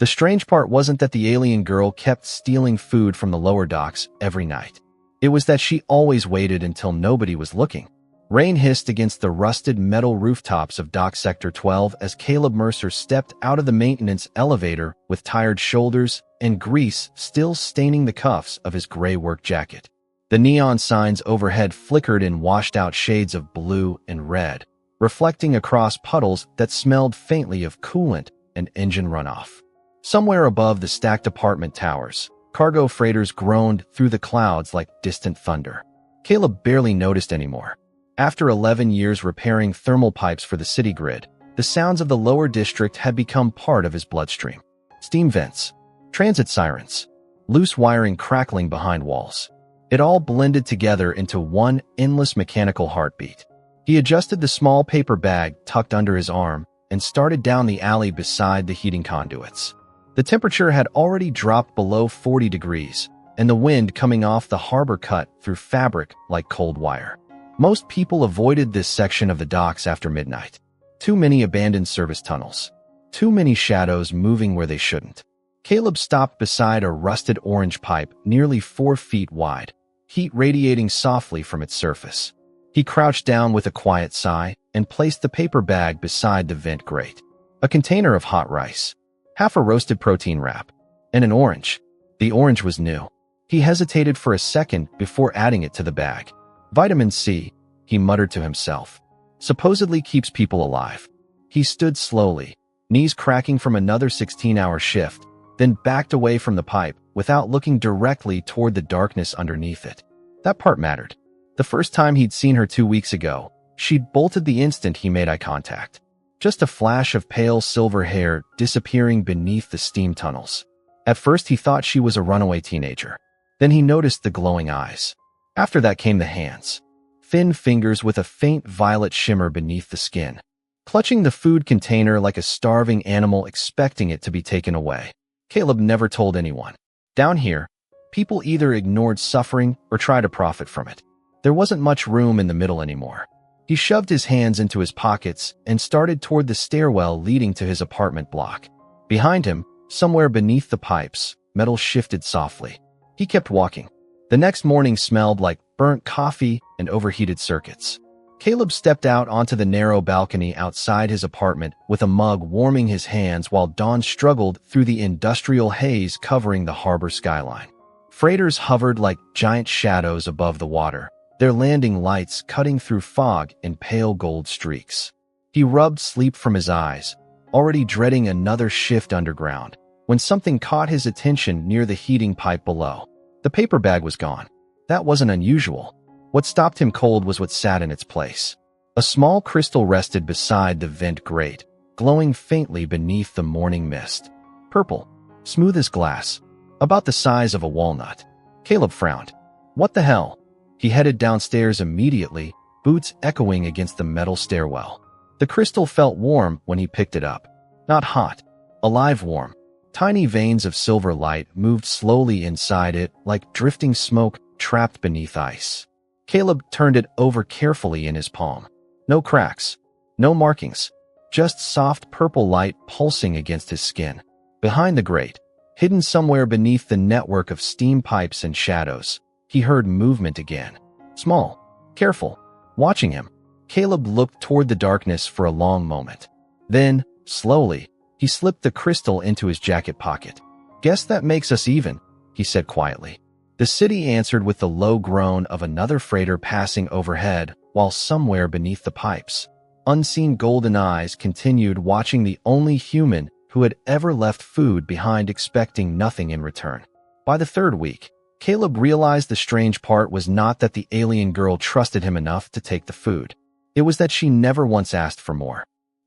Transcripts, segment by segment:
The strange part wasn't that the alien girl kept stealing food from the lower docks every night. It was that she always waited until nobody was looking. Rain hissed against the rusted metal rooftops of Dock Sector 12 as Caleb Mercer stepped out of the maintenance elevator with tired shoulders and grease still staining the cuffs of his gray work jacket. The neon signs overhead flickered in washed-out shades of blue and red, reflecting across puddles that smelled faintly of coolant and engine runoff. Somewhere above the stacked apartment towers, cargo freighters groaned through the clouds like distant thunder. Caleb barely noticed anymore. After 11 years repairing thermal pipes for the city grid, the sounds of the lower district had become part of his bloodstream. Steam vents, transit sirens, loose wiring crackling behind walls. It all blended together into one endless mechanical heartbeat. He adjusted the small paper bag tucked under his arm and started down the alley beside the heating conduits. The temperature had already dropped below 40 degrees, and the wind coming off the harbor cut through fabric like cold wire. Most people avoided this section of the docks after midnight. Too many abandoned service tunnels. Too many shadows moving where they shouldn't. Caleb stopped beside a rusted orange pipe nearly 4 feet wide, heat radiating softly from its surface. He crouched down with a quiet sigh and placed the paper bag beside the vent grate. A container of hot rice, half a roasted protein wrap, and an orange. The orange was new. He hesitated for a second before adding it to the bag. Vitamin C, he muttered to himself, supposedly keeps people alive. He stood slowly, knees cracking from another 16-hour shift, then backed away from the pipe without looking directly toward the darkness underneath it. That part mattered. The first time he'd seen her 2 weeks ago, she'd bolted the instant he made eye contact. Just a flash of pale silver hair disappearing beneath the steam tunnels. At first he thought she was a runaway teenager. Then he noticed the glowing eyes. After that came the hands. Thin fingers with a faint violet shimmer beneath the skin, clutching the food container like a starving animal expecting it to be taken away. Caleb never told anyone. Down here, people either ignored suffering or tried to profit from it. There wasn't much room in the middle anymore. He shoved his hands into his pockets and started toward the stairwell leading to his apartment block. Behind him, somewhere beneath the pipes, metal shifted softly. He kept walking. The next morning smelled like burnt coffee and overheated circuits. Caleb stepped out onto the narrow balcony outside his apartment with a mug warming his hands while dawn struggled through the industrial haze covering the harbor skyline. Freighters hovered like giant shadows above the water, their landing lights cutting through fog in pale gold streaks. He rubbed sleep from his eyes, already dreading another shift underground, when something caught his attention near the heating pipe below. The paper bag was gone. That wasn't unusual. What stopped him cold was what sat in its place. A small crystal rested beside the vent grate, glowing faintly beneath the morning mist. Purple, smooth as glass, about the size of a walnut. Caleb frowned. What the hell? He headed downstairs immediately, boots echoing against the metal stairwell. The crystal felt warm when he picked it up. Not hot, alive warm. Tiny veins of silver light moved slowly inside it like drifting smoke trapped beneath ice. Caleb turned it over carefully in his palm. No cracks, no markings, just soft purple light pulsing against his skin. Behind the grate, hidden somewhere beneath the network of steam pipes and shadows, he heard movement again. Small, careful. Watching him, Caleb looked toward the darkness for a long moment. Then, slowly, he slipped the crystal into his jacket pocket. Guess that makes us even, he said quietly. The city answered with the low groan of another freighter passing overhead, while somewhere beneath the pipes, unseen golden eyes continued watching the only human who had ever left food behind expecting nothing in return. By the third week, Caleb realized the strange part was not that the alien girl trusted him enough to take the food. It was that she never once asked for more.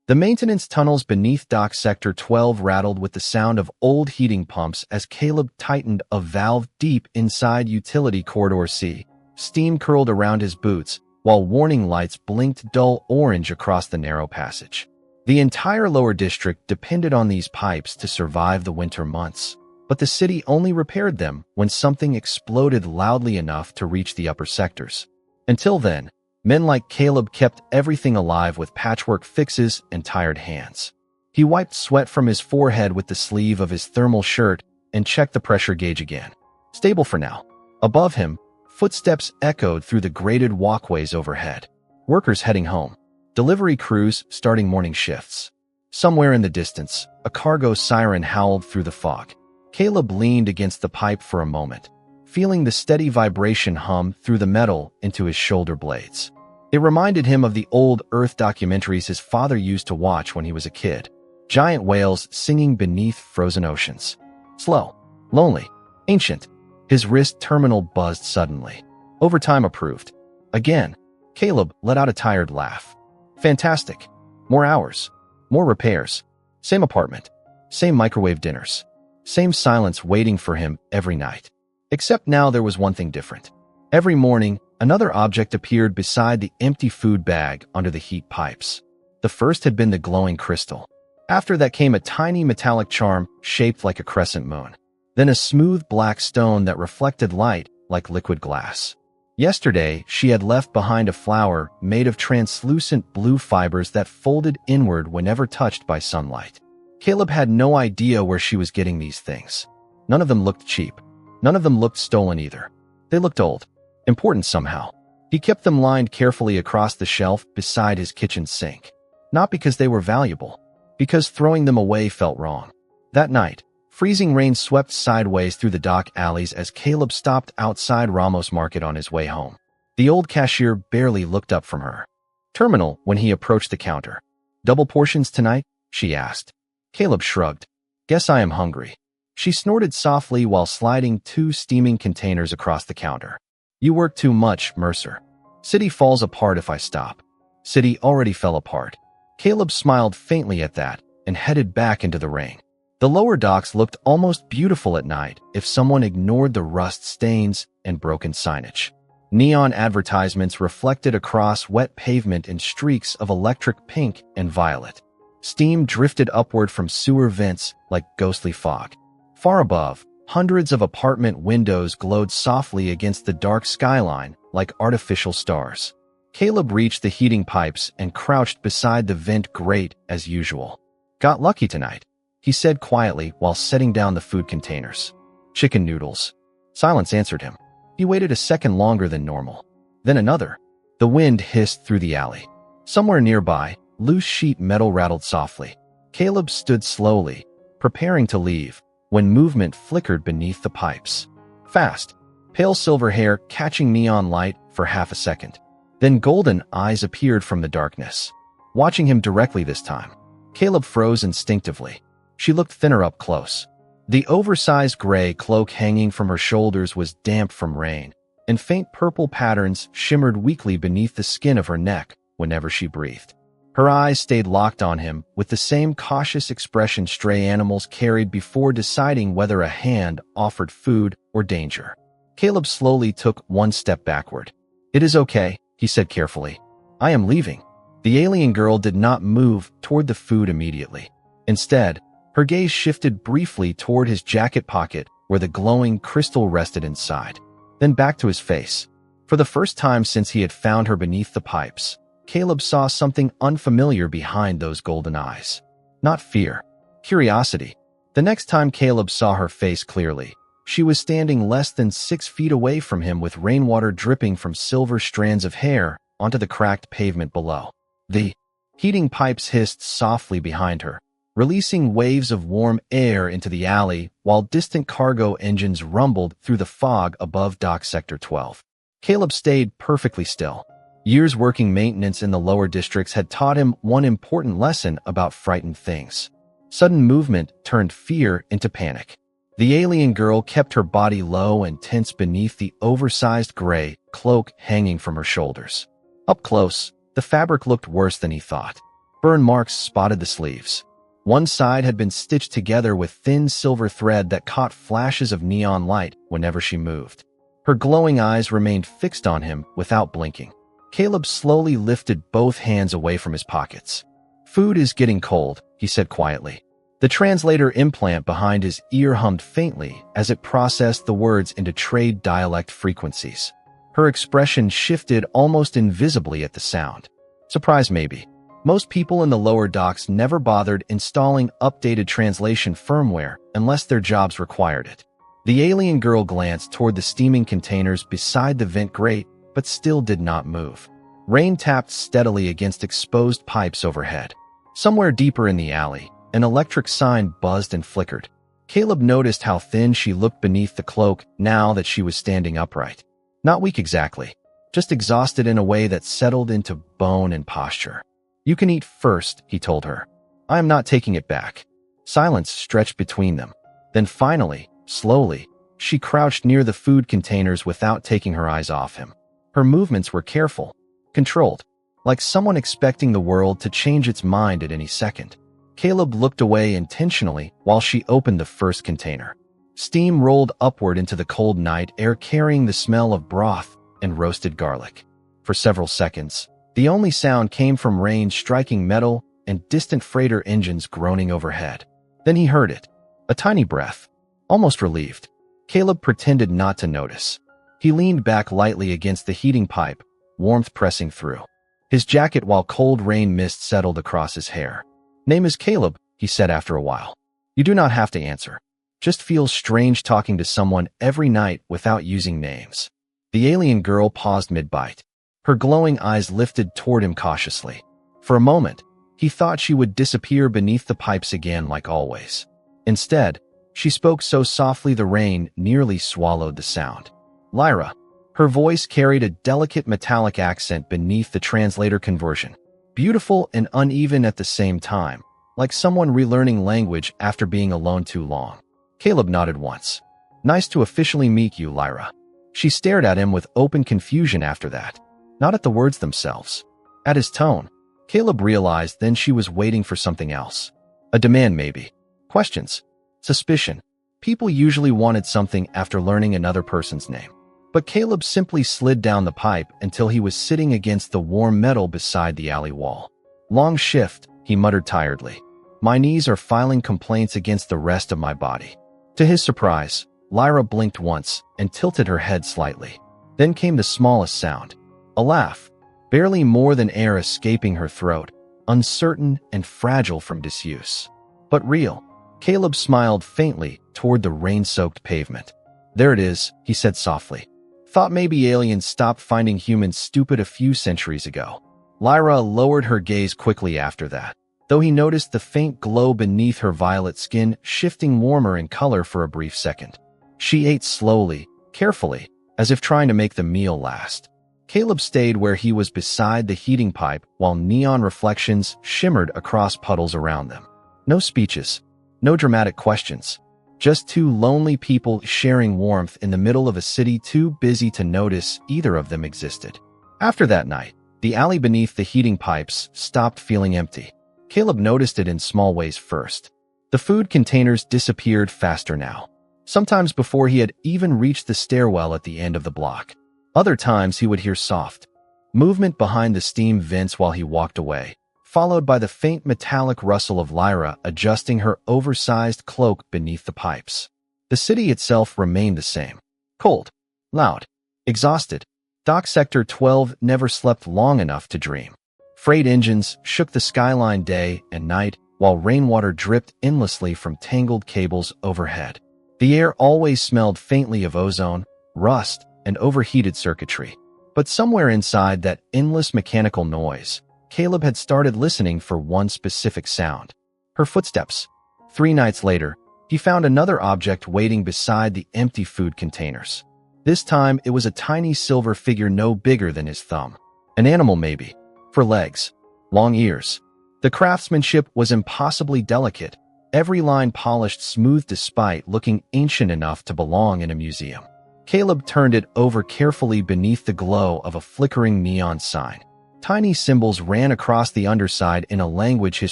The maintenance tunnels beneath Dock Sector 12 rattled with the sound of old heating pumps as Caleb tightened a valve deep inside Utility Corridor C. Steam curled around his boots, while warning lights blinked dull orange across the narrow passage. The entire lower district depended on these pipes to survive the winter months, but the city only repaired them when something exploded loudly enough to reach the upper sectors. Until then, men like Caleb kept everything alive with patchwork fixes and tired hands. He wiped sweat from his forehead with the sleeve of his thermal shirt and checked the pressure gauge again. Stable for now. Above him, footsteps echoed through the graded walkways overhead. Workers heading home. Delivery crews starting morning shifts. Somewhere in the distance, a cargo siren howled through the fog. Caleb leaned against the pipe for a moment, feeling the steady vibration hum through the metal into his shoulder blades. It reminded him of the old Earth documentaries his father used to watch when he was a kid. Giant whales singing beneath frozen oceans. Slow, lonely, ancient. His wrist terminal buzzed suddenly. Overtime approved. Again, Caleb let out a tired laugh. Fantastic. More hours. More repairs. Same apartment. Same microwave dinners. Same silence waiting for him every night. Except now there was one thing different. Every morning, another object appeared beside the empty food bag under the heat pipes. The first had been the glowing crystal. After that came a tiny metallic charm shaped like a crescent moon. Then a smooth black stone that reflected light like liquid glass. Yesterday, she had left behind a flower made of translucent blue fibers that folded inward whenever touched by sunlight. Caleb had no idea where she was getting these things. None of them looked cheap. None of them looked stolen either. They looked old. Important somehow. He kept them lined carefully across the shelf beside his kitchen sink. Not because they were valuable, because throwing them away felt wrong. That night, freezing rain swept sideways through the dock alleys as Caleb stopped outside Ramos Market on his way home. The old cashier barely looked up from her terminal when he approached the counter. "Double portions tonight?" she asked. Caleb shrugged. "Guess I am hungry." She snorted softly while sliding 2 steaming containers across the counter. "You work too much, Mercer. City falls apart if I stop." City already fell apart. Caleb smiled faintly at that and headed back into the rain. The lower docks looked almost beautiful at night if someone ignored the rust stains and broken signage. Neon advertisements reflected across wet pavement in streaks of electric pink and violet. Steam drifted upward from sewer vents like ghostly fog. Far above, hundreds of apartment windows glowed softly against the dark skyline like artificial stars. Caleb reached the heating pipes and crouched beside the vent grate as usual. "Got lucky tonight," he said quietly while setting down the food containers. "Chicken noodles." Silence answered him. He waited a second longer than normal. Then another. The wind hissed through the alley. Somewhere nearby, loose sheet metal rattled softly. Caleb stood slowly, preparing to leave, when movement flickered beneath the pipes. Fast, pale silver hair catching neon light for half a second. Then golden eyes appeared from the darkness. Watching him directly this time, Caleb froze instinctively. She looked thinner up close. The oversized gray cloak hanging from her shoulders was damp from rain, and faint purple patterns shimmered weakly beneath the skin of her neck whenever she breathed. Her eyes stayed locked on him with the same cautious expression stray animals carried before deciding whether a hand offered food or danger. Caleb slowly took one step backward. "It is okay," he said carefully. "I am leaving." The alien girl did not move toward the food immediately. Instead, her gaze shifted briefly toward his jacket pocket where the glowing crystal rested inside, then back to his face. For the first time since he had found her beneath the pipes, Caleb saw something unfamiliar behind those golden eyes. Not fear, curiosity. The next time Caleb saw her face clearly, she was standing less than 6 feet away from him with rainwater dripping from silver strands of hair onto the cracked pavement below. The heating pipes hissed softly behind her, releasing waves of warm air into the alley while distant cargo engines rumbled through the fog above Dock Sector 12. Caleb stayed perfectly still. Years working maintenance in the lower districts had taught him one important lesson about frightened things. Sudden movement turned fear into panic. The alien girl kept her body low and tense beneath the oversized gray cloak hanging from her shoulders. Up close, the fabric looked worse than he thought. Burn marks spotted the sleeves. One side had been stitched together with thin silver thread that caught flashes of neon light whenever she moved. Her glowing eyes remained fixed on him without blinking. Caleb slowly lifted both hands away from his pockets. "Food is getting cold," he said quietly. The translator implant behind his ear hummed faintly as it processed the words into trade dialect frequencies. Her expression shifted almost invisibly at the sound. Surprise maybe. Most people in the lower docks never bothered installing updated translation firmware unless their jobs required it. The alien girl glanced toward the steaming containers beside the vent grate, but still did not move. Rain tapped steadily against exposed pipes overhead. Somewhere deeper in the alley, an electric sign buzzed and flickered. Caleb noticed how thin she looked beneath the cloak now that she was standing upright. Not weak exactly, just exhausted in a way that settled into bone and posture. "You can eat first," he told her. "I am not taking it back." Silence stretched between them. Then finally, slowly, she crouched near the food containers without taking her eyes off him. Her movements were careful, controlled, like someone expecting the world to change its mind at any second. Caleb looked away intentionally while she opened the first container. Steam rolled upward into the cold night air, carrying the smell of broth and roasted garlic. For several seconds, the only sound came from rain striking metal and distant freighter engines groaning overhead. Then he heard it, a tiny breath, almost relieved. Caleb pretended not to notice. He leaned back lightly against the heating pipe, warmth pressing through his jacket while cold rain mist settled across his hair. "Name is Caleb," he said after a while. "You do not have to answer. Just feels strange talking to someone every night without using names." The alien girl paused mid-bite. Her glowing eyes lifted toward him cautiously. For a moment, he thought she would disappear beneath the pipes again like always. Instead, she spoke so softly the rain nearly swallowed the sound. "Lyra." Her voice carried a delicate metallic accent beneath the translator conversion. Beautiful and uneven at the same time, like someone relearning language after being alone too long. Caleb nodded once. "Nice to officially meet you, Lyra." She stared at him with open confusion after that. Not at the words themselves. At his tone. Caleb realized then she was waiting for something else. A demand maybe. Questions. Suspicion. People usually wanted something after learning another person's name. But Caleb simply slid down the pipe until he was sitting against the warm metal beside the alley wall. "Long shift," he muttered tiredly. "My knees are filing complaints against the rest of my body." To his surprise, Lyra blinked once and tilted her head slightly. Then came the smallest sound. A laugh, barely more than air escaping her throat, uncertain and fragile from disuse. But real. Caleb smiled faintly toward the rain-soaked pavement. "There it is," he said softly. "Thought maybe aliens stopped finding humans stupid a few centuries ago." Lyra lowered her gaze quickly after that, though he noticed the faint glow beneath her violet skin shifting warmer in color for a brief second. She ate slowly, carefully, as if trying to make the meal last. Caleb stayed where he was beside the heating pipe while neon reflections shimmered across puddles around them. No speeches, no dramatic questions. Just two lonely people sharing warmth in the middle of a city too busy to notice either of them existed. After that night, the alley beneath the heating pipes stopped feeling empty. Caleb noticed it in small ways first. The food containers disappeared faster now. Sometimes before he had even reached the stairwell at the end of the block. Other times he would hear soft movement behind the steam vents while he walked away, followed by the faint metallic rustle of Lyra adjusting her oversized cloak beneath the pipes. The city itself remained the same. Cold, loud, exhausted. Dock Sector 12 never slept long enough to dream. Freight engines shook the skyline day and night, while rainwater dripped endlessly from tangled cables overhead. The air always smelled faintly of ozone, rust, and overheated circuitry. But somewhere inside that endless mechanical noise, Caleb had started listening for one specific sound. Her footsteps. 3 nights later, he found another object waiting beside the empty food containers. This time, it was a tiny silver figure no bigger than his thumb. An animal maybe, for legs, long ears. The craftsmanship was impossibly delicate, every line polished smooth despite looking ancient enough to belong in a museum. Caleb turned it over carefully beneath the glow of a flickering neon sign. Tiny symbols ran across the underside in a language his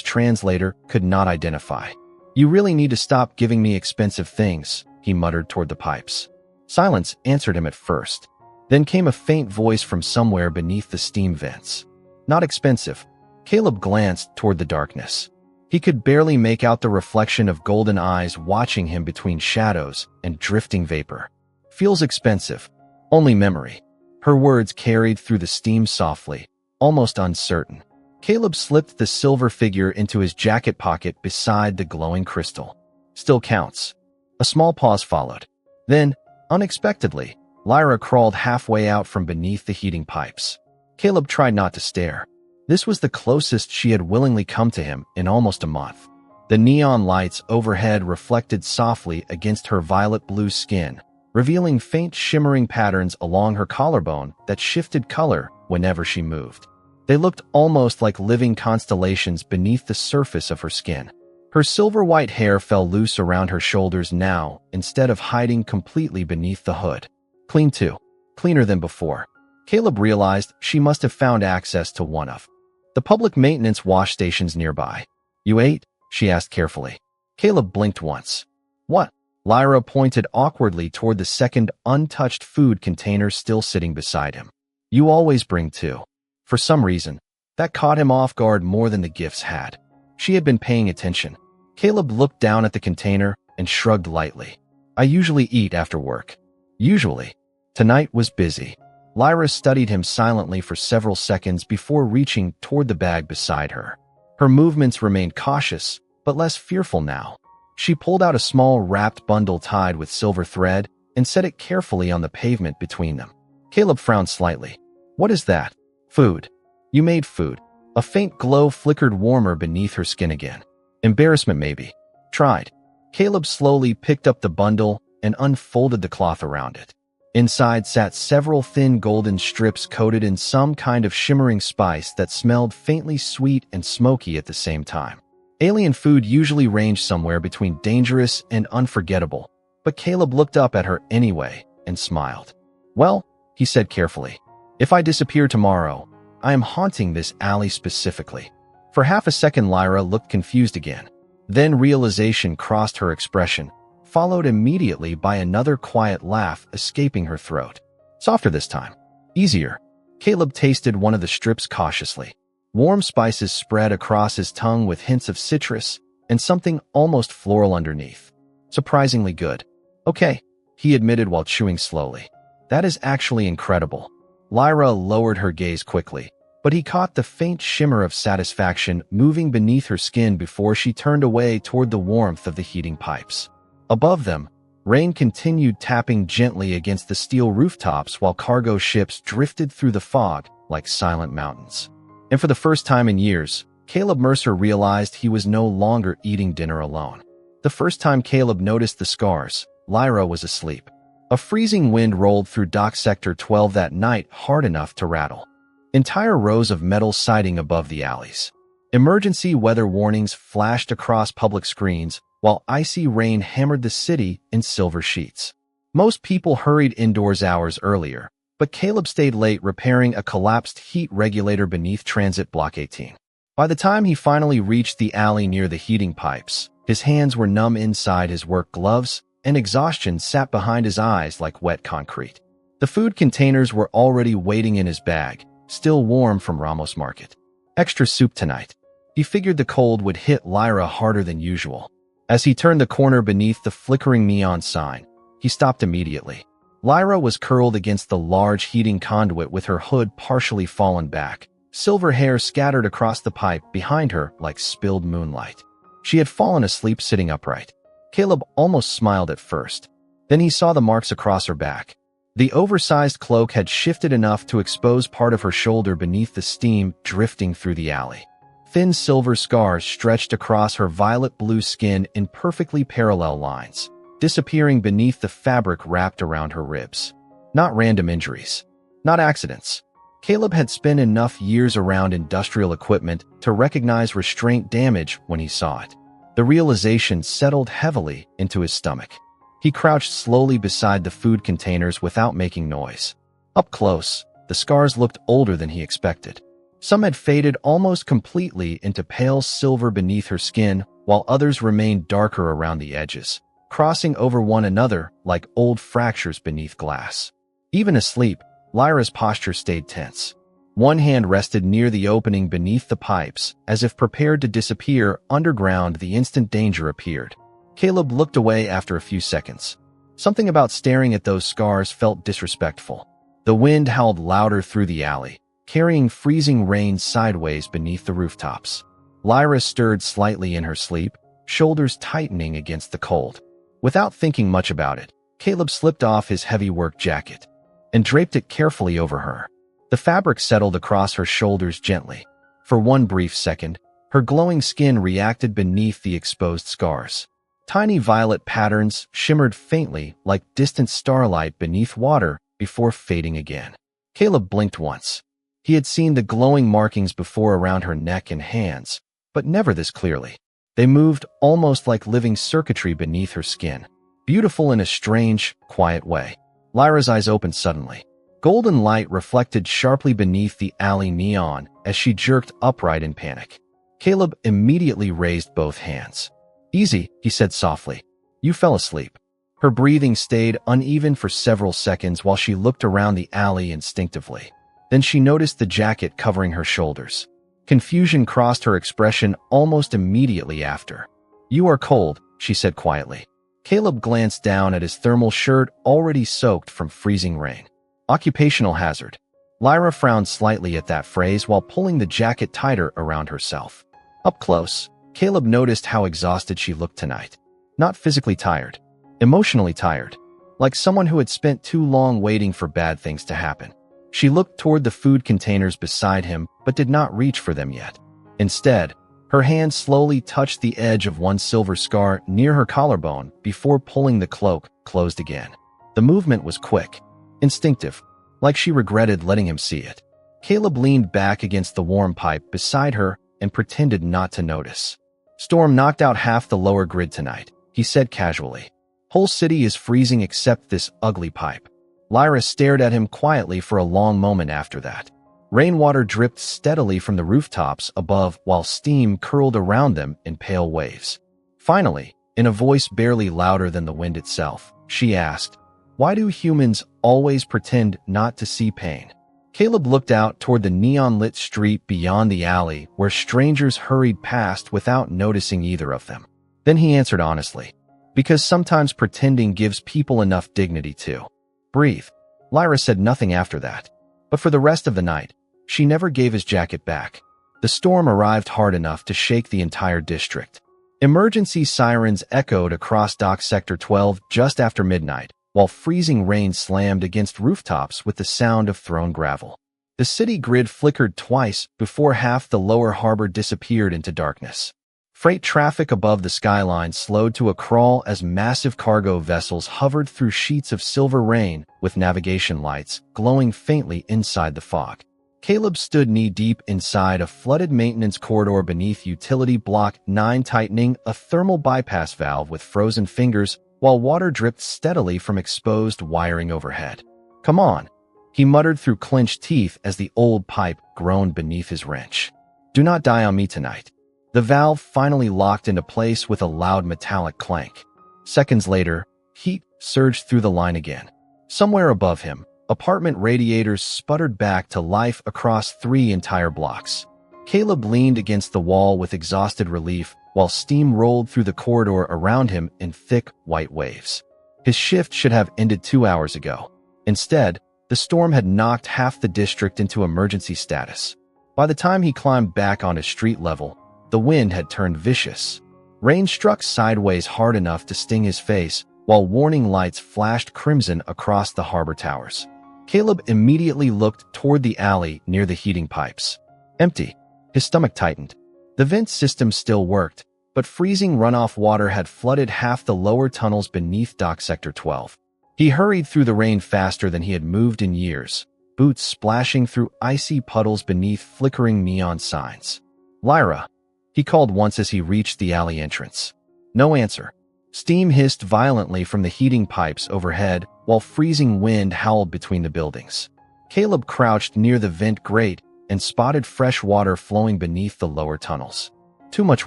translator could not identify. "You really need to stop giving me expensive things," he muttered toward the pipes. Silence answered him at first. Then came a faint voice from somewhere beneath the steam vents. "Not expensive." Caleb glanced toward the darkness. He could barely make out the reflection of golden eyes watching him between shadows and drifting vapor. "Feels expensive. Only memory." Her words carried through the steam softly, almost uncertain. Caleb slipped the silver figure into his jacket pocket beside the glowing crystal. Still counts. A small pause followed. Then, unexpectedly, Lyra crawled halfway out from beneath the heating pipes. Caleb tried not to stare. This was the closest she had willingly come to him in almost a month. The neon lights overhead reflected softly against her violet-blue skin, revealing faint shimmering patterns along her collarbone that shifted color whenever she moved. They looked almost like living constellations beneath the surface of her skin. Her silver-white hair fell loose around her shoulders now, instead of hiding completely beneath the hood. Clean too. Cleaner than before. Caleb realized she must have found access to one of the public maintenance wash stations nearby. "You ate?" she asked carefully. Caleb blinked once. "What?" Lyra pointed awkwardly toward the second untouched food container still sitting beside him. "You always bring two." For some reason, that caught him off guard more than the gifts had. She had been paying attention. Caleb looked down at the container and shrugged lightly. "I usually eat after work." "Usually." Tonight was busy. Lyra studied him silently for several seconds before reaching toward the bag beside her. Her movements remained cautious, but less fearful now. She pulled out a small wrapped bundle tied with silver thread and set it carefully on the pavement between them. Caleb frowned slightly. "What is that?" "Food." "You made food." A faint glow flickered warmer beneath her skin again. "Embarrassment maybe." "Tried." Caleb slowly picked up the bundle and unfolded the cloth around it. Inside sat several thin golden strips coated in some kind of shimmering spice that smelled faintly sweet and smoky at the same time. Alien food usually ranged somewhere between dangerous and unforgettable, but Caleb looked up at her anyway and smiled. "Well," he said carefully, "if I disappear tomorrow, I am haunting this alley specifically." For half a second Lyra looked confused again. Then realization crossed her expression, followed immediately by another quiet laugh escaping her throat. Softer this time. Easier. Caleb tasted one of the strips cautiously. Warm spices spread across his tongue with hints of citrus and something almost floral underneath. Surprisingly good. "Okay," he admitted while chewing slowly. "That is actually incredible." Lyra lowered her gaze quickly, but he caught the faint shimmer of satisfaction moving beneath her skin before she turned away toward the warmth of the heating pipes. Above them, rain continued tapping gently against the steel rooftops while cargo ships drifted through the fog like silent mountains. And for the first time in years, Caleb Mercer realized he was no longer eating dinner alone. The first time Caleb noticed the scars, Lyra was asleep. A freezing wind rolled through Dock Sector 12 that night hard enough to rattle entire rows of metal siding above the alleys. Emergency weather warnings flashed across public screens, while icy rain hammered the city in silver sheets. Most people hurried indoors hours earlier, but Caleb stayed late repairing a collapsed heat regulator beneath Transit Block 18. By the time he finally reached the alley near the heating pipes, his hands were numb inside his work gloves, and exhaustion sat behind his eyes like wet concrete. The food containers were already waiting in his bag, still warm from Ramos Market. Extra soup tonight. He figured the cold would hit Lyra harder than usual. As he turned the corner beneath the flickering neon sign, he stopped immediately. Lyra was curled against the large heating conduit with her hood partially fallen back, silver hair scattered across the pipe behind her like spilled moonlight. She had fallen asleep sitting upright. Caleb almost smiled at first. Then he saw the marks across her back. The oversized cloak had shifted enough to expose part of her shoulder beneath the steam drifting through the alley. Thin silver scars stretched across her violet-blue skin in perfectly parallel lines, disappearing beneath the fabric wrapped around her ribs. Not random injuries. Not accidents. Caleb had spent enough years around industrial equipment to recognize restraint damage when he saw it. The realization settled heavily into his stomach. He crouched slowly beside the food containers without making noise. Up close, the scars looked older than he expected. Some had faded almost completely into pale silver beneath her skin, while others remained darker around the edges, crossing over one another like old fractures beneath glass. Even asleep, Lyra's posture stayed tense. One hand rested near the opening beneath the pipes, as if prepared to disappear underground the instant danger appeared. Caleb looked away after a few seconds. Something about staring at those scars felt disrespectful. The wind howled louder through the alley, carrying freezing rain sideways beneath the rooftops. Lyra stirred slightly in her sleep, shoulders tightening against the cold. Without thinking much about it, Caleb slipped off his heavy work jacket and draped it carefully over her. The fabric settled across her shoulders gently. For one brief second, her glowing skin reacted beneath the exposed scars. Tiny violet patterns shimmered faintly like distant starlight beneath water before fading again. Caleb blinked once. He had seen the glowing markings before around her neck and hands, but never this clearly. They moved almost like living circuitry beneath her skin, beautiful in a strange, quiet way. Lyra's eyes opened suddenly. Golden light reflected sharply beneath the alley neon as she jerked upright in panic. Caleb immediately raised both hands. "Easy," he said softly. "You fell asleep." Her breathing stayed uneven for several seconds while she looked around the alley instinctively. Then she noticed the jacket covering her shoulders. Confusion crossed her expression almost immediately after. "You are cold," she said quietly. Caleb glanced down at his thermal shirt already soaked from freezing rain. Occupational hazard. Lyra frowned slightly at that phrase while pulling the jacket tighter around herself. Up close, Caleb noticed how exhausted she looked tonight. Not physically tired, emotionally tired, like someone who had spent too long waiting for bad things to happen. She looked toward the food containers beside him but did not reach for them yet. Instead, her hand slowly touched the edge of one silver scar near her collarbone before pulling the cloak closed again. The movement was quick, instinctive, like she regretted letting him see it. Caleb leaned back against the warm pipe beside her and pretended not to notice. "Storm knocked out half the lower grid tonight," he said casually. "Whole city is freezing except this ugly pipe." Lyra stared at him quietly for a long moment after that. Rainwater dripped steadily from the rooftops above while steam curled around them in pale waves. Finally, in a voice barely louder than the wind itself, she asked, "Why do humans always pretend not to see pain?" Caleb looked out toward the neon-lit street beyond the alley where strangers hurried past without noticing either of them. Then he answered honestly, "Because sometimes pretending gives people enough dignity to breathe." Lyra said nothing after that, but for the rest of the night, she never gave his jacket back. The storm arrived hard enough to shake the entire district. Emergency sirens echoed across Dock Sector 12 just after midnight, while freezing rain slammed against rooftops with the sound of thrown gravel. The city grid flickered twice before half the lower harbor disappeared into darkness. Freight traffic above the skyline slowed to a crawl as massive cargo vessels hovered through sheets of silver rain with navigation lights glowing faintly inside the fog. Caleb stood knee-deep inside a flooded maintenance corridor beneath Utility Block 9, tightening a thermal bypass valve with frozen fingers while water dripped steadily from exposed wiring overhead. "Come on," he muttered through clenched teeth as the old pipe groaned beneath his wrench. "Do not die on me tonight." The valve finally locked into place with a loud metallic clank. Seconds later, heat surged through the line again. Somewhere above him, apartment radiators sputtered back to life across 3 entire blocks. Caleb leaned against the wall with exhausted relief while steam rolled through the corridor around him in thick, white waves. His shift should have ended 2 hours ago. Instead, the storm had knocked half the district into emergency status. By the time he climbed back onto street level, the wind had turned vicious. Rain struck sideways hard enough to sting his face, while warning lights flashed crimson across the harbor towers. Caleb immediately looked toward the alley near the heating pipes. Empty. His stomach tightened. The vent system still worked, but freezing runoff water had flooded half the lower tunnels beneath Dock Sector 12. He hurried through the rain faster than he had moved in years, boots splashing through icy puddles beneath flickering neon signs. "Lyra," he called once as he reached the alley entrance. No answer. Steam hissed violently from the heating pipes overhead, while freezing wind howled between the buildings. Caleb crouched near the vent grate and spotted fresh water flowing beneath the lower tunnels. Too much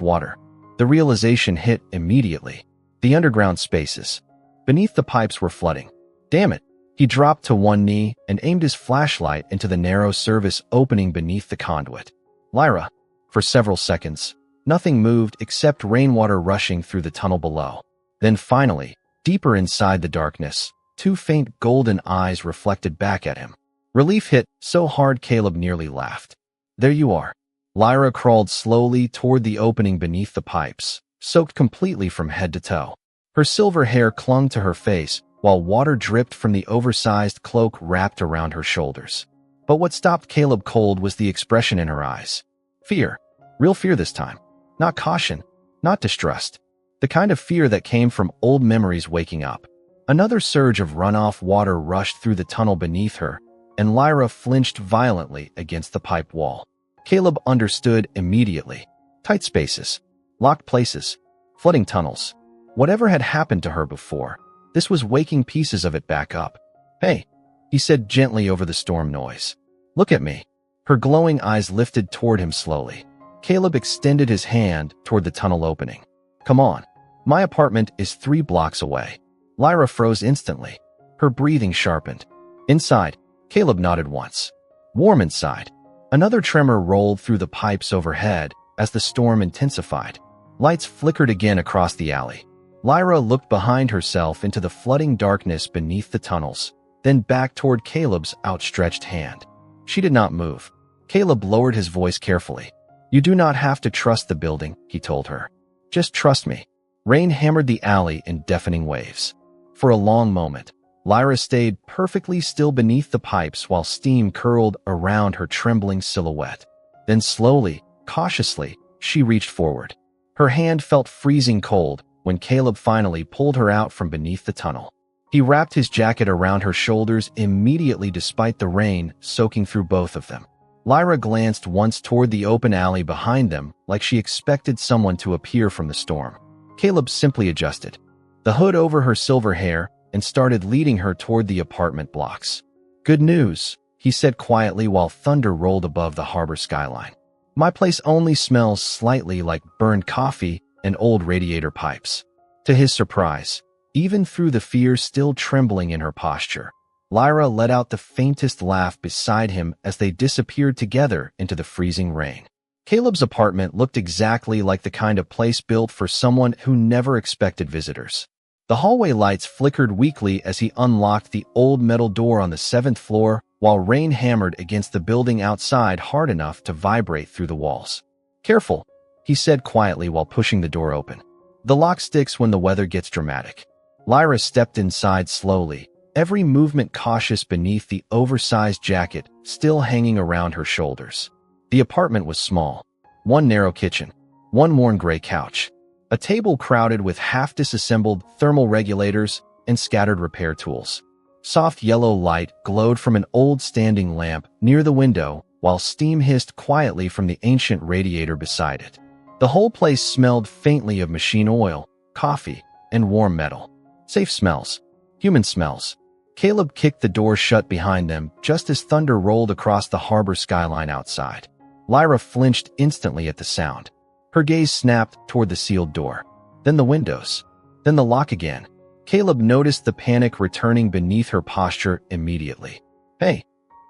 water. The realization hit immediately. The underground spaces beneath the pipes were flooding. Damn it. He dropped to one knee and aimed his flashlight into the narrow service opening beneath the conduit. "Lyra." For several seconds, nothing moved except rainwater rushing through the tunnel below. Then finally, deeper inside the darkness, 2 faint golden eyes reflected back at him. Relief hit so hard Caleb nearly laughed. There you are. Lyra crawled slowly toward the opening beneath the pipes, soaked completely from head to toe. Her silver hair clung to her face, while water dripped from the oversized cloak wrapped around her shoulders. But what stopped Caleb cold was the expression in her eyes. Fear. Real fear this time. Not caution, not distrust. The kind of fear that came from old memories waking up. Another surge of runoff water rushed through the tunnel beneath her, and Lyra flinched violently against the pipe wall. Caleb understood immediately. Tight spaces, locked places, flooding tunnels. Whatever had happened to her before, this was waking pieces of it back up. Hey, he said gently over the storm noise. Look at me. Her glowing eyes lifted toward him slowly. Caleb extended his hand toward the tunnel opening. Come on. My apartment is 3 blocks away. Lyra froze instantly. Her breathing sharpened. Inside, Caleb nodded once. Warm inside. Another tremor rolled through the pipes overhead as the storm intensified. Lights flickered again across the alley. Lyra looked behind herself into the flooding darkness beneath the tunnels, then back toward Caleb's outstretched hand. She did not move. Caleb lowered his voice carefully. You do not have to trust the building, he told her. Just trust me. Rain hammered the alley in deafening waves. For a long moment, Lyra stayed perfectly still beneath the pipes while steam curled around her trembling silhouette. Then slowly, cautiously, she reached forward. Her hand felt freezing cold when Caleb finally pulled her out from beneath the tunnel. He wrapped his jacket around her shoulders immediately despite the rain soaking through both of them. Lyra glanced once toward the open alley behind them like she expected someone to appear from the storm. Caleb simply adjusted the hood over her silver hair and started leading her toward the apartment blocks. Good news, he said quietly while thunder rolled above the harbor skyline. My place only smells slightly like burned coffee and old radiator pipes. To his surprise, even through the fear still trembling in her posture, Lyra let out the faintest laugh beside him as they disappeared together into the freezing rain. Caleb's apartment looked exactly like the kind of place built for someone who never expected visitors. The hallway lights flickered weakly as he unlocked the old metal door on the 7th floor, while rain hammered against the building outside hard enough to vibrate through the walls. Careful, he said quietly while pushing the door open. The lock sticks when the weather gets dramatic. Lyra stepped inside slowly, every movement cautious beneath the oversized jacket still hanging around her shoulders. The apartment was small. One narrow kitchen, one worn gray couch, a table crowded with half-disassembled thermal regulators and scattered repair tools. Soft yellow light glowed from an old standing lamp near the window, while steam hissed quietly from the ancient radiator beside it. The whole place smelled faintly of machine oil, coffee, and warm metal. Safe smells. Human smells. Caleb kicked the door shut behind them just as thunder rolled across the harbor skyline outside. Lyra flinched instantly at the sound. Her gaze snapped toward the sealed door. Then the windows. Then the lock again. Caleb noticed the panic returning beneath her posture immediately. Hey,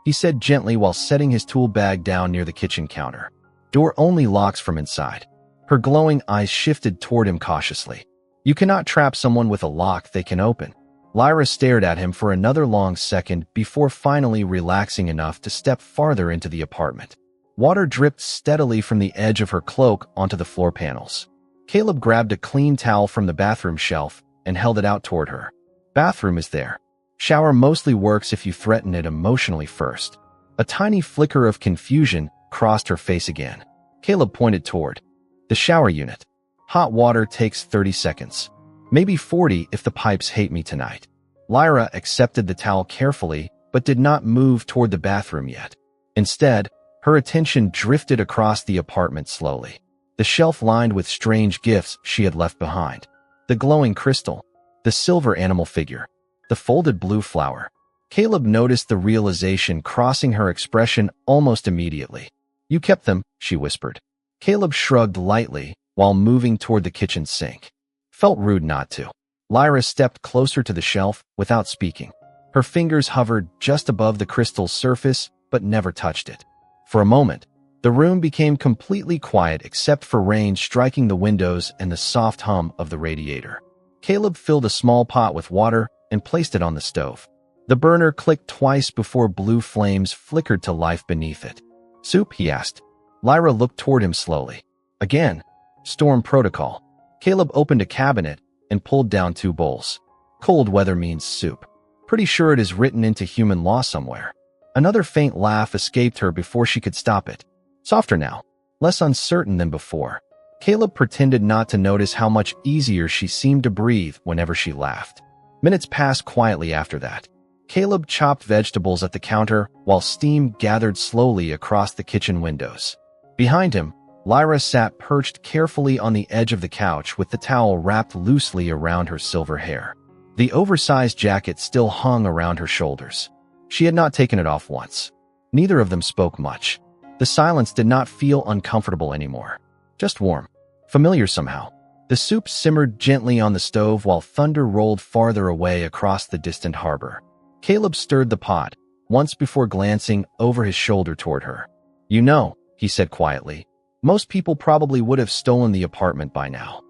he said gently while setting his tool bag down near the kitchen counter. Door only locks from inside. Her glowing eyes shifted toward him cautiously. You cannot trap someone with a lock they can open. Lyra stared at him for another long second before finally relaxing enough to step farther into the apartment. Water dripped steadily from the edge of her cloak onto the floor panels. Caleb grabbed a clean towel from the bathroom shelf and held it out toward her. Bathroom is there. Shower mostly works if you threaten it emotionally first. A tiny flicker of confusion crossed her face again. Caleb pointed toward the shower unit. Hot water takes 30 seconds. Maybe 40 if the pipes hate me tonight. Lyra accepted the towel carefully, but did not move toward the bathroom yet. Instead, her attention drifted across the apartment slowly. The shelf lined with strange gifts she had left behind. The glowing crystal. The silver animal figure. The folded blue flower. Caleb noticed the realization crossing her expression almost immediately. You kept them, she whispered. Caleb shrugged lightly while moving toward the kitchen sink. Felt rude not to. Lyra stepped closer to the shelf without speaking. Her fingers hovered just above the crystal's surface, but never touched it. For a moment, the room became completely quiet except for rain striking the windows and the soft hum of the radiator. Caleb filled a small pot with water and placed it on the stove. The burner clicked twice before blue flames flickered to life beneath it. "Soup?" he asked. Lyra looked toward him slowly. "Again. Storm protocol." Caleb opened a cabinet and pulled down 2 bowls. "Cold weather means soup. Pretty sure it is written into human law somewhere." Another faint laugh escaped her before she could stop it. Softer now, less uncertain than before. Caleb pretended not to notice how much easier she seemed to breathe whenever she laughed. Minutes passed quietly after that. Caleb chopped vegetables at the counter while steam gathered slowly across the kitchen windows. Behind him, Lyra sat perched carefully on the edge of the couch with the towel wrapped loosely around her silver hair. The oversized jacket still hung around her shoulders. She had not taken it off once. Neither of them spoke much. The silence did not feel uncomfortable anymore. Just warm. Familiar somehow. The soup simmered gently on the stove while thunder rolled farther away across the distant harbor. Caleb stirred the pot, once before glancing over his shoulder toward her. "You know," he said quietly, "most people probably would have stolen the apartment by now."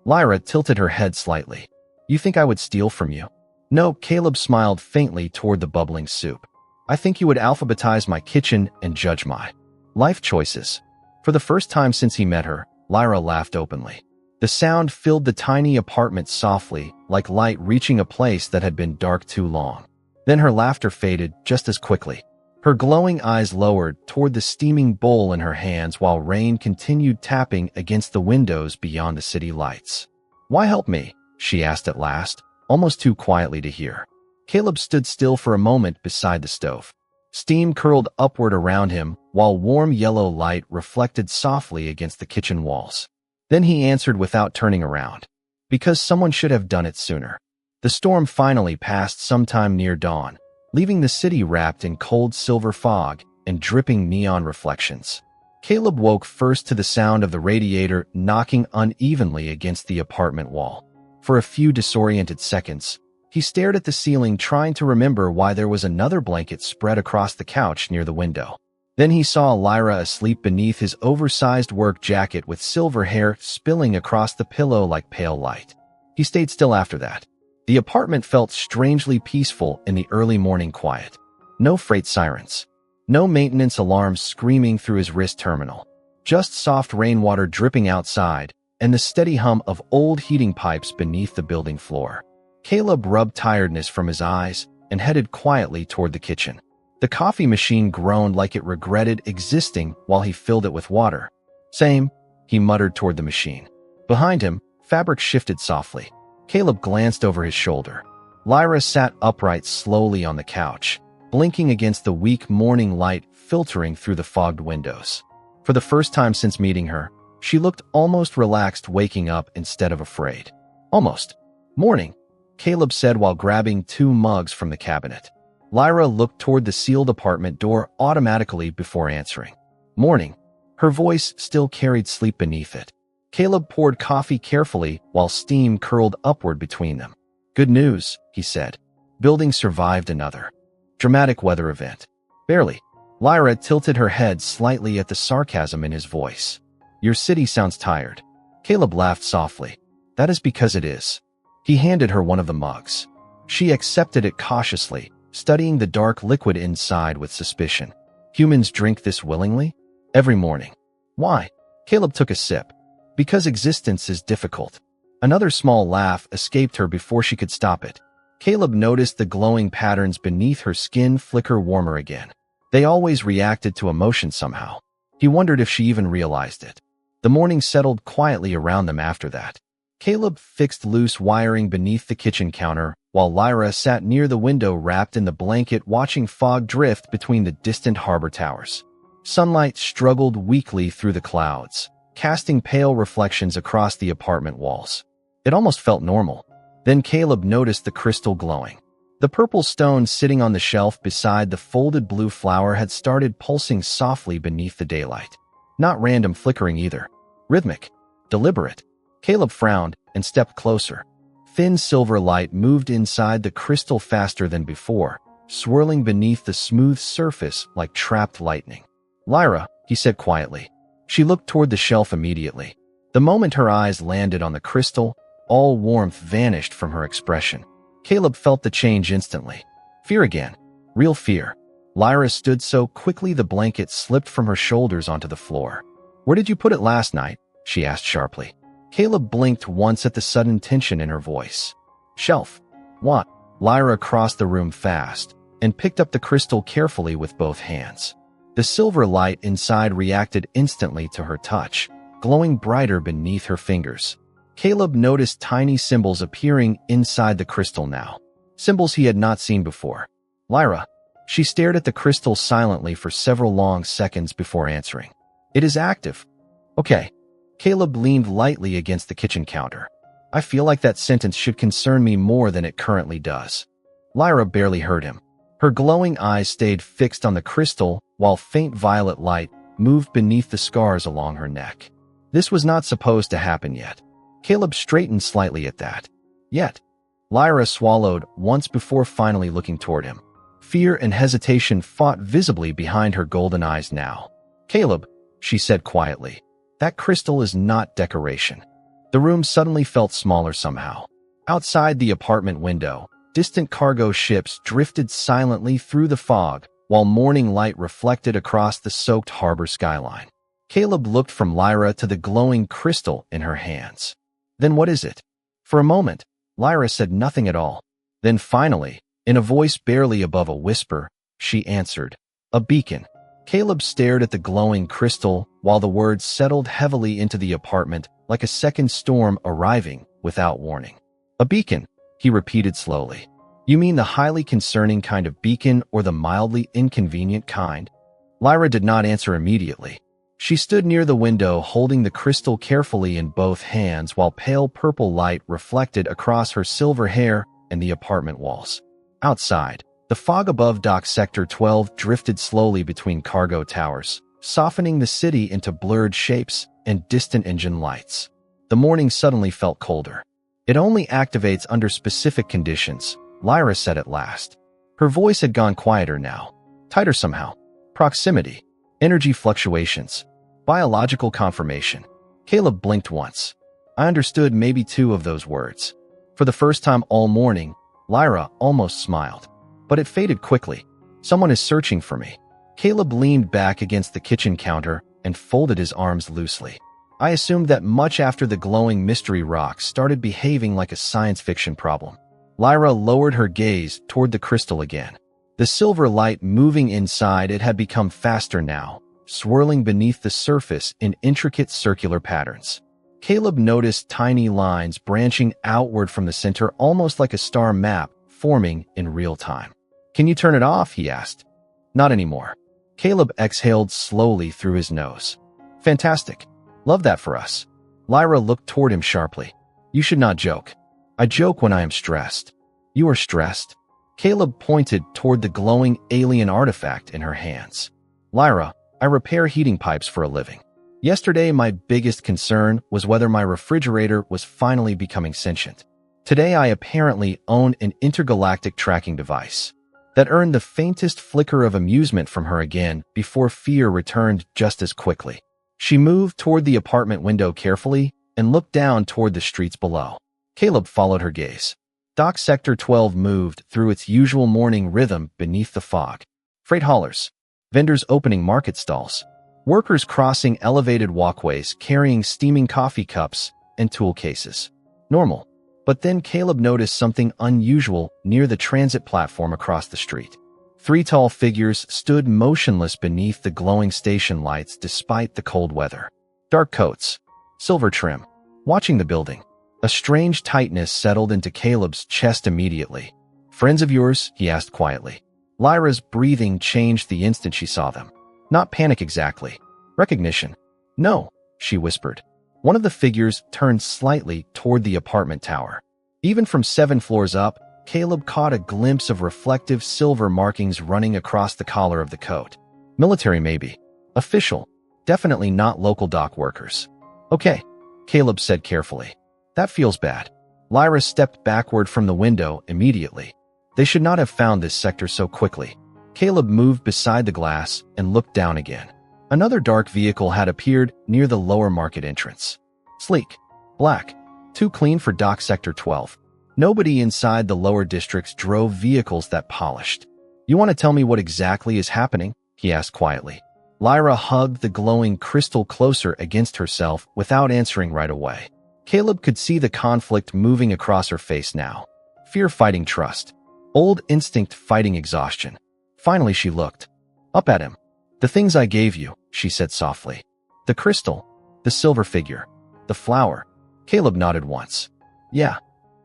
Lyra tilted her head slightly. "You think I would steal from you?" "No," Caleb smiled faintly toward the bubbling soup. "I think you would alphabetize my kitchen and judge my life choices." For the first time since he met her, Lyra laughed openly. The sound filled the tiny apartment softly, like light reaching a place that had been dark too long. Then her laughter faded just as quickly. Her glowing eyes lowered toward the steaming bowl in her hands while rain continued tapping against the windows beyond the city lights. "Why help me?" she asked at last, almost too quietly to hear. Caleb stood still for a moment beside the stove. Steam curled upward around him, while warm yellow light reflected softly against the kitchen walls. Then he answered without turning around. "Because someone should have done it sooner." The storm finally passed sometime near dawn, leaving the city wrapped in cold silver fog and dripping neon reflections. Caleb woke first to the sound of the radiator knocking unevenly against the apartment wall. For a few disoriented seconds, he stared at the ceiling trying to remember why there was another blanket spread across the couch near the window. Then he saw Lyra asleep beneath his oversized work jacket with silver hair spilling across the pillow like pale light. He stayed still after that. The apartment felt strangely peaceful in the early morning quiet. No freight sirens. No maintenance alarms screaming through his wrist terminal. Just soft rainwater dripping outside and the steady hum of old heating pipes beneath the building floor. Caleb rubbed tiredness from his eyes and headed quietly toward the kitchen. The coffee machine groaned like it regretted existing while he filled it with water. "Same," he muttered toward the machine. Behind him, fabric shifted softly. Caleb glanced over his shoulder. Lyra sat upright slowly on the couch, blinking against the weak morning light filtering through the fogged windows. For the first time since meeting her, she looked almost relaxed, waking up instead of afraid. "Almost." "Morning," Caleb said while grabbing 2 mugs from the cabinet. Lyra looked toward the sealed apartment door automatically before answering. "Morning." Her voice still carried sleep beneath it. Caleb poured coffee carefully while steam curled upward between them. "Good news," he said. "Building survived another dramatic weather event." "Barely." Lyra tilted her head slightly at the sarcasm in his voice. "Your city sounds tired." Caleb laughed softly. "That is because it is." He handed her one of the mugs. She accepted it cautiously, studying the dark liquid inside with suspicion. "Humans drink this willingly?" "Every morning." "Why?" Caleb took a sip. "Because existence is difficult." Another small laugh escaped her before she could stop it. Caleb noticed the glowing patterns beneath her skin flicker warmer again. They always reacted to emotion somehow. He wondered if she even realized it. The morning settled quietly around them after that. Caleb fixed loose wiring beneath the kitchen counter, while Lyra sat near the window wrapped in the blanket watching fog drift between the distant harbor towers. Sunlight struggled weakly through the clouds, casting pale reflections across the apartment walls. It almost felt normal. Then Caleb noticed the crystal glowing. The purple stone sitting on the shelf beside the folded blue flower had started pulsing softly beneath the daylight. Not random flickering either. Rhythmic. Deliberate. Caleb frowned and stepped closer. Thin silver light moved inside the crystal faster than before, swirling beneath the smooth surface like trapped lightning. "Lyra," he said quietly. She looked toward the shelf immediately. The moment her eyes landed on the crystal, all warmth vanished from her expression. Caleb felt the change instantly. Fear again. Real fear. Lyra stood so quickly the blanket slipped from her shoulders onto the floor. Where did you put it last night? She asked sharply. Caleb blinked once at the sudden tension in her voice. Shelf. What? Lyra crossed the room fast and picked up the crystal carefully with both hands. The silver light inside reacted instantly to her touch, glowing brighter beneath her fingers. Caleb noticed tiny symbols appearing inside the crystal now. Symbols he had not seen before. Lyra. She stared at the crystal silently for several long seconds before answering. It is active. Okay. Caleb leaned lightly against the kitchen counter. I feel like that sentence should concern me more than it currently does. Lyra barely heard him. Her glowing eyes stayed fixed on the crystal while faint violet light moved beneath the scars along her neck. This was not supposed to happen yet. Caleb straightened slightly at that. Yet. Lyra swallowed once before finally looking toward him. Fear and hesitation fought visibly behind her golden eyes now. Caleb, she said quietly, that crystal is not decoration. The room suddenly felt smaller somehow. Outside the apartment window, distant cargo ships drifted silently through the fog, while morning light reflected across the soaked harbor skyline. Caleb looked from Lyra to the glowing crystal in her hands. Then what is it? For a moment, Lyra said nothing at all. Then finally, in a voice barely above a whisper, she answered, a beacon. Caleb stared at the glowing crystal while the words settled heavily into the apartment like a second storm arriving without warning. A beacon, he repeated slowly. You mean the highly concerning kind of beacon or the mildly inconvenient kind? Lyra did not answer immediately. She stood near the window holding the crystal carefully in both hands while pale purple light reflected across her silver hair and the apartment walls. Outside, the fog above Dock Sector 12 drifted slowly between cargo towers, softening the city into blurred shapes and distant engine lights. The morning suddenly felt colder. It only activates under specific conditions, Lyra said at last. Her voice had gone quieter now. Tighter somehow. Proximity. Energy fluctuations. Biological confirmation. Caleb blinked once. I understood maybe two of those words. For the first time all morning, Lyra almost smiled. But it faded quickly. Someone is searching for me. Caleb leaned back against the kitchen counter and folded his arms loosely. I assumed that much after the glowing mystery rock started behaving like a science fiction problem. Lyra lowered her gaze toward the crystal again. The silver light moving inside it had become faster now, swirling beneath the surface in intricate circular patterns. Caleb noticed tiny lines branching outward from the center almost like a star map forming in real time. Can you turn it off? He asked. Not anymore. Caleb exhaled slowly through his nose. Fantastic. Love that for us. Lyra looked toward him sharply. You should not joke. I joke when I am stressed. You are stressed? Caleb pointed toward the glowing alien artifact in her hands. Lyra, I repair heating pipes for a living. Yesterday, my biggest concern was whether my refrigerator was finally becoming sentient. Today, I apparently own an intergalactic tracking device. That earned the faintest flicker of amusement from her again before fear returned just as quickly. She moved toward the apartment window carefully and looked down toward the streets below. Caleb followed her gaze. Dock Sector 12 moved through its usual morning rhythm beneath the fog. Freight haulers, vendors opening market stalls, workers crossing elevated walkways carrying steaming coffee cups and tool cases. Normal. But then Caleb noticed something unusual near the transit platform across the street. Three tall figures stood motionless beneath the glowing station lights despite the cold weather. Dark coats, silver trim, watching the building. A strange tightness settled into Caleb's chest immediately. Friends of yours? He asked quietly. Lyra's breathing changed the instant she saw them. Not panic exactly. Recognition. No, she whispered. One of the figures turned slightly toward the apartment tower. Even from 7 floors up, Caleb caught a glimpse of reflective silver markings running across the collar of the coat. Military maybe. Official. Definitely not local dock workers. Okay, Caleb said carefully. That feels bad. Lyra stepped backward from the window immediately. They should not have found this sector so quickly. Caleb moved beside the glass and looked down again. Another dark vehicle had appeared near the lower market entrance. Sleek. Black. Too clean for Dock Sector 12. Nobody inside the lower districts drove vehicles that polished. "You want to tell me what exactly is happening?" he asked quietly. Lyra hugged the glowing crystal closer against herself without answering right away. Caleb could see the conflict moving across her face now. Fear fighting trust. Old instinct fighting exhaustion. Finally she looked up at him. "The things I gave you," she said softly. "The crystal, the silver figure, the flower." Caleb nodded once. "Yeah."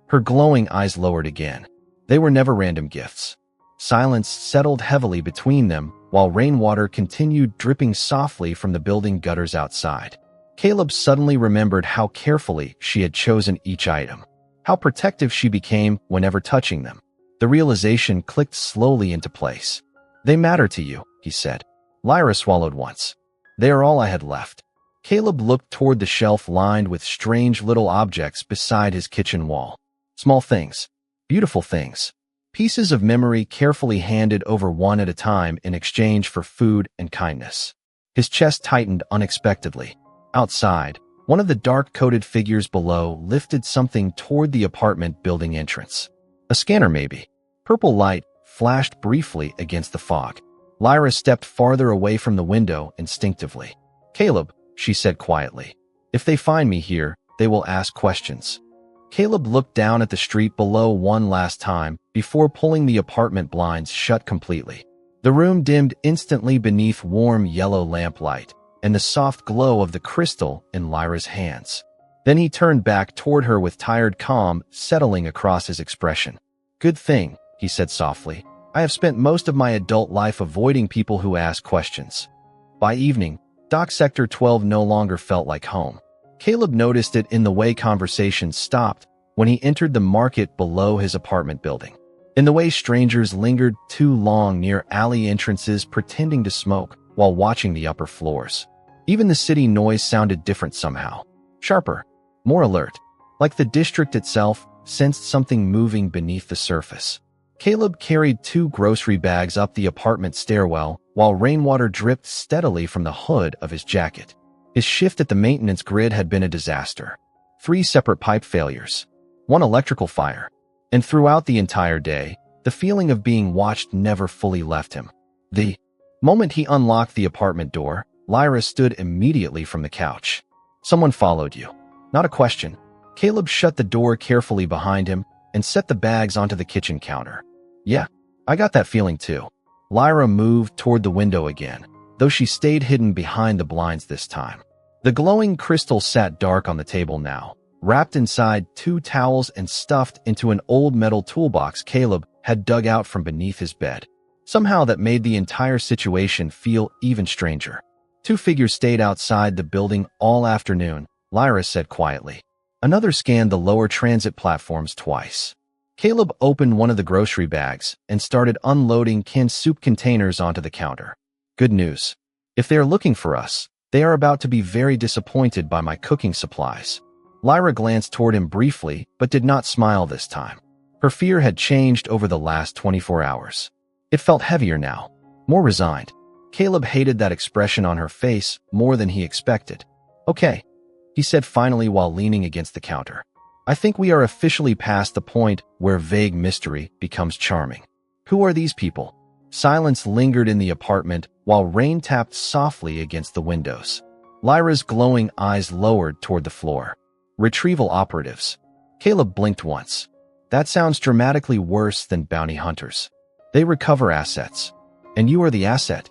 Her glowing eyes lowered again. They were never random gifts. Silence settled heavily between them while rainwater continued dripping softly from the building gutters outside. Caleb suddenly remembered how carefully she had chosen each item, how protective she became whenever touching them. The realization clicked slowly into place. "They matter to you," he said. Lyra swallowed once. "They are all I had left." Caleb looked toward the shelf lined with strange little objects beside his kitchen wall. Small things, beautiful things, pieces of memory carefully handed over one at a time in exchange for food and kindness. His chest tightened unexpectedly. Outside, one of the dark-coated figures below lifted something toward the apartment building entrance. A scanner, maybe. Purple light flashed briefly against the fog. Lyra stepped farther away from the window instinctively. "Caleb," she said quietly, "if they find me here, they will ask questions." Caleb looked down at the street below one last time before pulling the apartment blinds shut completely. The room dimmed instantly beneath warm yellow lamplight and the soft glow of the crystal in Lyra's hands. Then he turned back toward her with tired calm settling across his expression. "Good thing," he said softly. "I have spent most of my adult life avoiding people who ask questions." By evening, Dock Sector 12 no longer felt like home. Caleb noticed it in the way conversations stopped when he entered the market below his apartment building, in the way strangers lingered too long near alley entrances pretending to smoke while watching the upper floors. Even the city noise sounded different somehow. Sharper, more alert, like the district itself sensed something moving beneath the surface. Caleb carried 2 grocery bags up the apartment stairwell while rainwater dripped steadily from the hood of his jacket. His shift at the maintenance grid had been a disaster. 3 separate pipe failures, 1 electrical fire, and throughout the entire day, the feeling of being watched never fully left him. The moment he unlocked the apartment door, Lyra stood immediately from the couch. "Someone followed you." Not a question. Caleb shut the door carefully behind him and set the bags onto the kitchen counter. "Yeah, I got that feeling too." Lyra moved toward the window again, though she stayed hidden behind the blinds this time. The glowing crystal sat dark on the table now, wrapped inside 2 towels and stuffed into an old metal toolbox Caleb had dug out from beneath his bed. Somehow that made the entire situation feel even stranger. 2 figures stayed outside the building all afternoon, Lyra said quietly. Another scanned the lower transit platforms twice. Caleb opened one of the grocery bags and started unloading canned soup containers onto the counter. "Good news. If they are looking for us, they are about to be very disappointed by my cooking supplies." Lyra glanced toward him briefly, but did not smile this time. Her fear had changed over the last 24 hours. It felt heavier now, more resigned. Caleb hated that expression on her face more than he expected. "Okay," he said finally while leaning against the counter. "I think we are officially past the point where vague mystery becomes charming. Who are these people?" Silence lingered in the apartment while rain tapped softly against the windows. Lyra's glowing eyes lowered toward the floor. "Retrieval operatives." Caleb blinked once. "That sounds dramatically worse than bounty hunters. They recover assets. And you are the asset."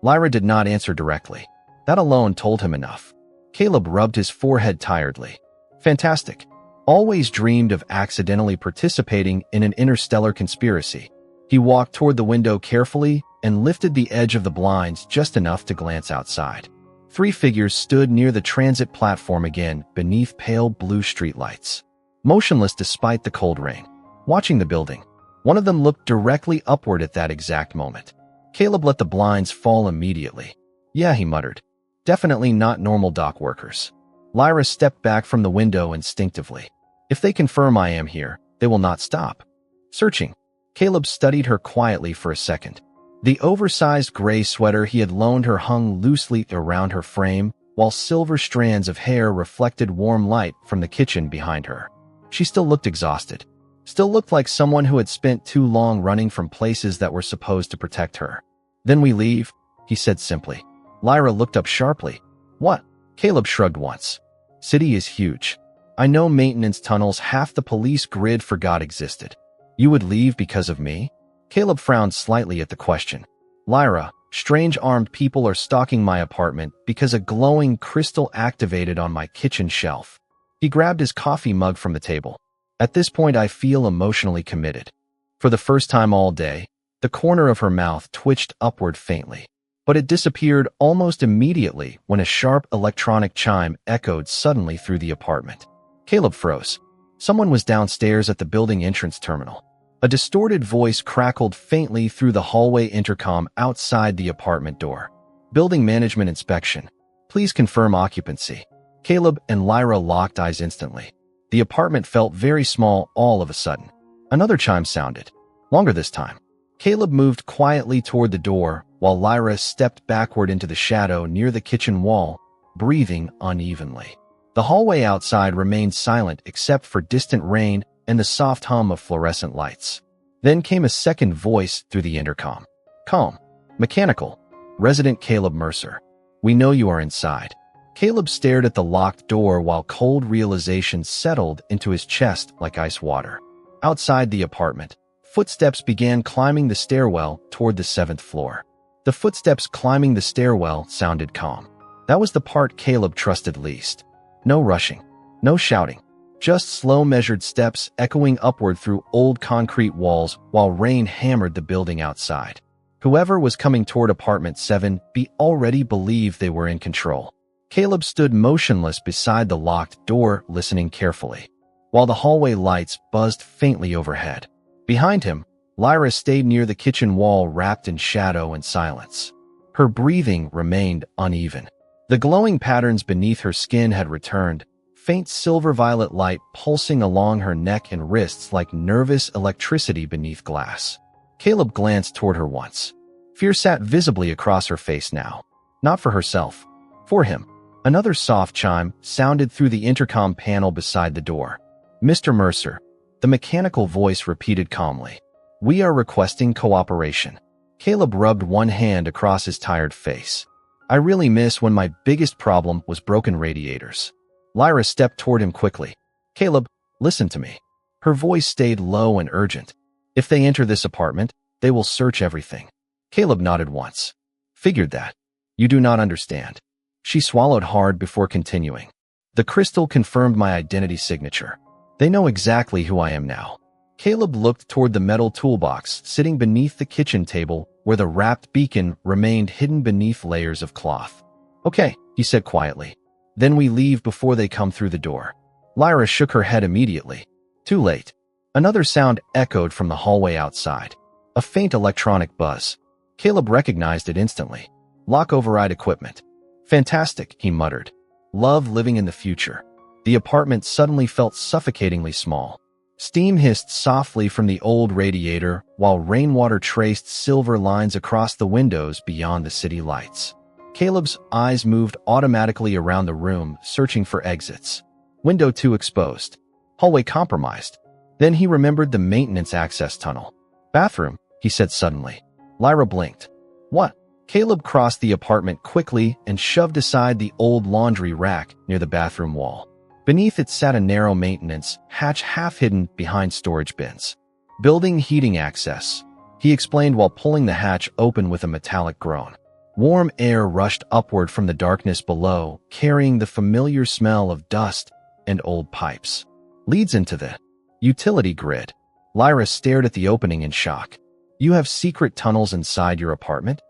Lyra did not answer directly. That alone told him enough. Caleb rubbed his forehead tiredly. "Fantastic. Always dreamed of accidentally participating in an interstellar conspiracy." He walked toward the window carefully and lifted the edge of the blinds just enough to glance outside. 3 figures stood near the transit platform again beneath pale blue streetlights, motionless despite the cold rain, watching the building. One of them looked directly upward at that exact moment. Caleb let the blinds fall immediately. "Yeah," he muttered. "Definitely not normal dock workers." Lyra stepped back from the window instinctively. "If they confirm I am here, they will not stop searching." Caleb studied her quietly for a second. The oversized gray sweater he had loaned her hung loosely around her frame, while silver strands of hair reflected warm light from the kitchen behind her. She still looked exhausted. Still looked like someone who had spent too long running from places that were supposed to protect her. Then we leave, he said simply. Lyra looked up sharply. What? Caleb shrugged once. City is huge. I know maintenance tunnels half the police grid forgot existed. You would leave because of me? Caleb frowned slightly at the question. Lyra, strange armed people are stalking my apartment because a glowing crystal activated on my kitchen shelf. He grabbed his coffee mug from the table. At this point, I feel emotionally committed. For the first time all day, the corner of her mouth twitched upward faintly, but it disappeared almost immediately when a sharp electronic chime echoed suddenly through the apartment. Caleb froze. Someone was downstairs at the building entrance terminal. A distorted voice crackled faintly through the hallway intercom outside the apartment door. Building management inspection. Please confirm occupancy. Caleb and Lyra locked eyes instantly. The apartment felt very small all of a sudden. Another chime sounded, longer this time. Caleb moved quietly toward the door, while Lyra stepped backward into the shadow near the kitchen wall, breathing unevenly. The hallway outside remained silent except for distant rain and the soft hum of fluorescent lights. Then came a second voice through the intercom. Calm. Mechanical. Resident Caleb Mercer. We know you are inside. Caleb stared at the locked door while cold realization settled into his chest like ice water. Outside the apartment, footsteps began climbing the stairwell toward the 7th floor. The footsteps climbing the stairwell sounded calm. That was the part Caleb trusted least. No rushing, no shouting, just slow measured steps echoing upward through old concrete walls while rain hammered the building outside. Whoever was coming toward apartment 7B already believed they were in control. Caleb stood motionless beside the locked door, listening carefully, while the hallway lights buzzed faintly overhead. Behind him, Lyra stayed near the kitchen wall, wrapped in shadow and silence. Her breathing remained uneven. The glowing patterns beneath her skin had returned, faint silver-violet light pulsing along her neck and wrists like nervous electricity beneath glass. Caleb glanced toward her once. Fear sat visibly across her face now. Not for herself. For him. Another soft chime sounded through the intercom panel beside the door. Mr. Mercer, the mechanical voice repeated calmly. We are requesting cooperation. Caleb rubbed one hand across his tired face. I really miss when my biggest problem was broken radiators. Lyra stepped toward him quickly. Caleb, listen to me. Her voice stayed low and urgent. If they enter this apartment, they will search everything. Caleb nodded once. Figured that. You do not understand. She swallowed hard before continuing. The crystal confirmed my identity signature. They know exactly who I am now. Caleb looked toward the metal toolbox sitting beneath the kitchen table where the wrapped beacon remained hidden beneath layers of cloth. Okay, he said quietly. Then we leave before they come through the door. Lyra shook her head immediately. Too late. Another sound echoed from the hallway outside. A faint electronic buzz. Caleb recognized it instantly. Lock override equipment. Fantastic, he muttered. Love living in the future. The apartment suddenly felt suffocatingly small. Steam hissed softly from the old radiator while rainwater traced silver lines across the windows beyond the city lights. Caleb's eyes moved automatically around the room, searching for exits. Window 2 exposed. Hallway compromised. Then he remembered the maintenance access tunnel. Bathroom, he said suddenly. Lyra blinked. What? Caleb crossed the apartment quickly and shoved aside the old laundry rack near the bathroom wall. Beneath it sat a narrow maintenance hatch half hidden behind storage bins. Building heating access, he explained while pulling the hatch open with a metallic groan. Warm air rushed upward from the darkness below, carrying the familiar smell of dust and old pipes. Leads into the utility grid. Lyra stared at the opening in shock. You have secret tunnels inside your apartment?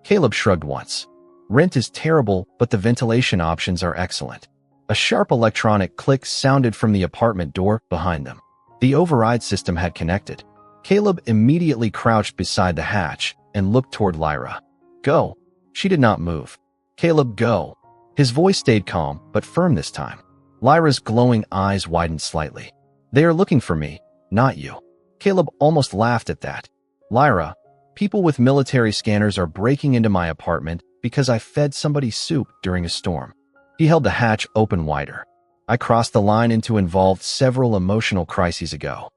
Caleb shrugged once. Rent is terrible, but the ventilation options are excellent. A sharp electronic click sounded from the apartment door behind them. The override system had connected. Caleb immediately crouched beside the hatch and looked toward Lyra. Go. She did not move. Caleb, go. His voice stayed calm, but firm this time. Lyra's glowing eyes widened slightly. They are looking for me, not you. Caleb almost laughed at that. Lyra, people with military scanners are breaking into my apartment because I fed somebody soup during a storm. He held the hatch open wider. I crossed the line into involved several emotional crises ago.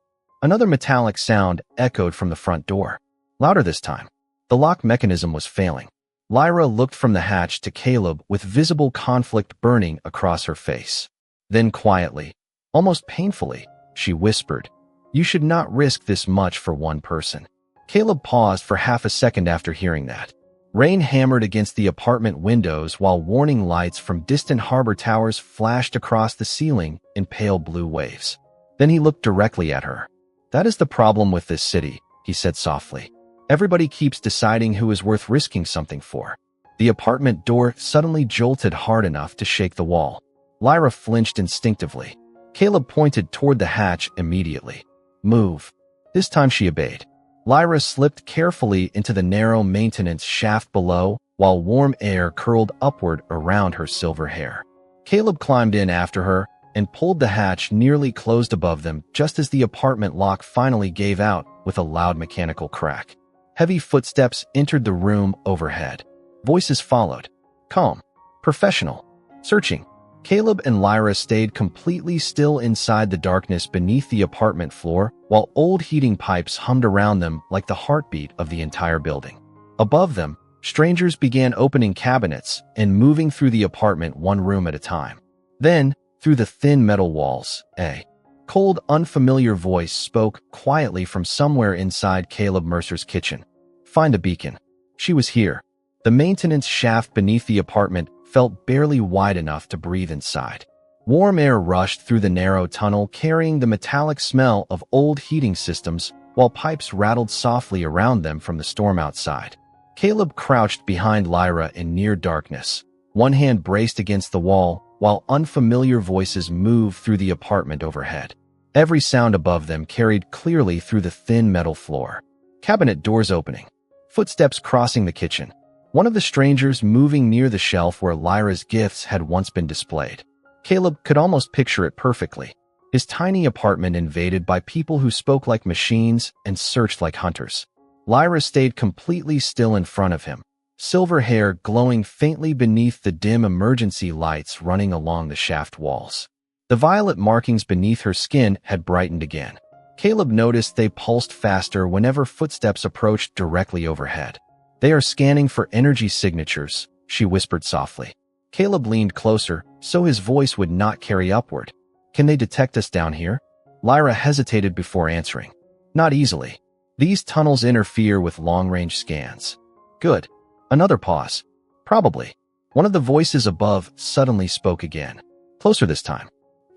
Another metallic sound echoed from the front door. Louder this time. The lock mechanism was failing. Lyra looked from the hatch to Caleb with visible conflict burning across her face. Then quietly, almost painfully, she whispered, "You should not risk this much for one person." Caleb paused for half a second after hearing that. Rain hammered against the apartment windows while warning lights from distant harbor towers flashed across the ceiling in pale blue waves. Then he looked directly at her. "That is the problem with this city," he said softly. "Everybody keeps deciding who is worth risking something for." The apartment door suddenly jolted hard enough to shake the wall. Lyra flinched instinctively. Caleb pointed toward the hatch immediately. "Move." This time she obeyed. Lyra slipped carefully into the narrow maintenance shaft below, while warm air curled upward around her silver hair. Caleb climbed in after her and pulled the hatch nearly closed above them just as the apartment lock finally gave out with a loud mechanical crack. Heavy footsteps entered the room overhead. Voices followed. Calm. Professional. Searching. Caleb and Lyra stayed completely still inside the darkness beneath the apartment floor, while old heating pipes hummed around them like the heartbeat of the entire building. Above them, strangers began opening cabinets and moving through the apartment one room at a time. Then, through the thin metal walls, a cold, unfamiliar voice spoke quietly from somewhere inside Caleb Mercer's kitchen. "Find a beacon." She was here. The maintenance shaft beneath the apartment felt barely wide enough to breathe inside. Warm air rushed through the narrow tunnel carrying the metallic smell of old heating systems while pipes rattled softly around them from the storm outside. Caleb crouched behind Lyra in near darkness, one hand braced against the wall while unfamiliar voices moved through the apartment overhead. Every sound above them carried clearly through the thin metal floor. Cabinet doors opening. Footsteps crossing the kitchen. One of the strangers moving near the shelf where Lyra's gifts had once been displayed. Caleb could almost picture it perfectly. His tiny apartment invaded by people who spoke like machines and searched like hunters. Lyra stayed completely still in front of him, silver hair glowing faintly beneath the dim emergency lights running along the shaft walls. The violet markings beneath her skin had brightened again. Caleb noticed they pulsed faster whenever footsteps approached directly overhead. "They are scanning for energy signatures," she whispered softly. Caleb leaned closer, so his voice would not carry upward. "Can they detect us down here?" Lyra hesitated before answering. "Not easily. These tunnels interfere with long-range scans." "Good." Another pause. "Probably." One of the voices above suddenly spoke again. Closer this time.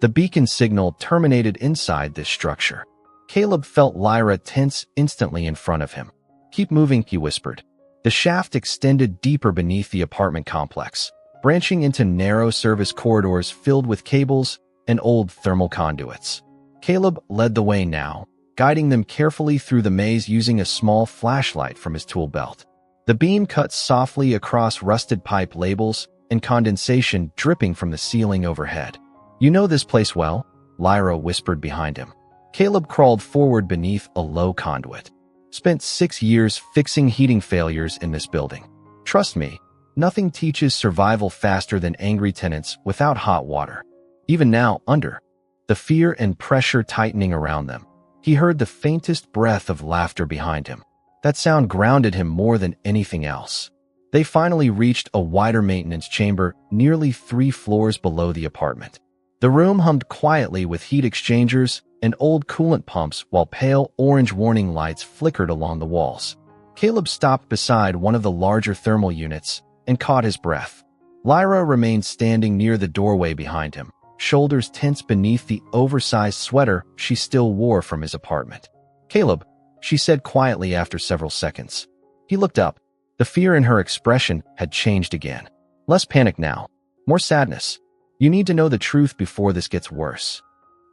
The beacon signal terminated inside this structure. Caleb felt Lyra tense instantly in front of him. "Keep moving," he whispered. The shaft extended deeper beneath the apartment complex, branching into narrow service corridors filled with cables and old thermal conduits. Caleb led the way now, guiding them carefully through the maze using a small flashlight from his tool belt. The beam cut softly across rusted pipe labels and condensation dripping from the ceiling overhead. "You know this place well?" Lyra whispered behind him. Caleb crawled forward beneath a low conduit. "Spent 6 years fixing heating failures in this building. Trust me, nothing teaches survival faster than angry tenants without hot water." Even now, under the fear and pressure tightening around them, he heard the faintest breath of laughter behind him. That sound grounded him more than anything else. They finally reached a wider maintenance chamber nearly 3 floors below the apartment. The room hummed quietly with heat exchangers and old coolant pumps while pale orange warning lights flickered along the walls. Caleb stopped beside one of the larger thermal units and caught his breath. Lyra remained standing near the doorway behind him, shoulders tense beneath the oversized sweater she still wore from his apartment. "Caleb," she said quietly after several seconds. He looked up. The fear in her expression had changed again. Less panic now, more sadness. "You need to know the truth before this gets worse."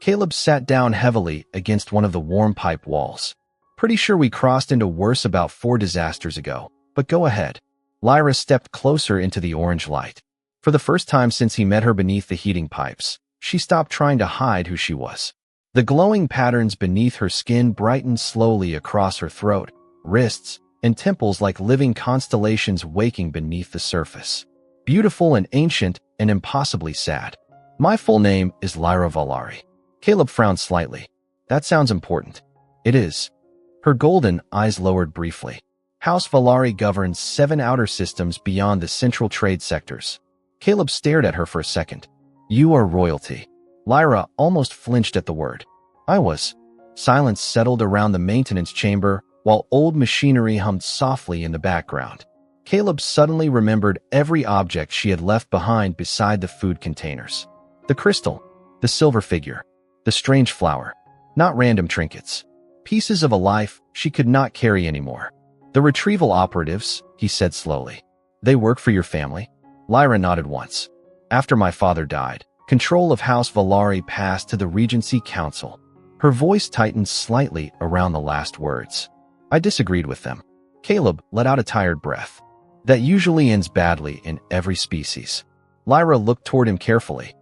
Caleb sat down heavily against one of the warm pipe walls. "Pretty sure we crossed into worse about 4 disasters ago, but go ahead." Lyra stepped closer into the orange light. For the first time since he met her beneath the heating pipes, she stopped trying to hide who she was. The glowing patterns beneath her skin brightened slowly across her throat, wrists, and temples like living constellations waking beneath the surface. Beautiful and ancient and impossibly sad. "My full name is Lyra Valari." Caleb frowned slightly. "That sounds important." It is. Her golden eyes lowered briefly. House Valari governs 7 outer systems beyond the central trade sectors. Caleb stared at her for a second. You are royalty. Lyra almost flinched at the word. I was. Silence settled around the maintenance chamber while old machinery hummed softly in the background. Caleb suddenly remembered every object she had left behind beside the food containers. The crystal, the silver figure, the strange flower. Not random trinkets. Pieces of a life she could not carry anymore. The retrieval operatives, he said slowly. They work for your family? Lyra nodded once. After my father died, control of House Valari passed to the Regency Council. Her voice tightened slightly around the last words. I disagreed with them. Caleb let out a tired breath. That usually ends badly in every species. Lyra looked toward him carefully.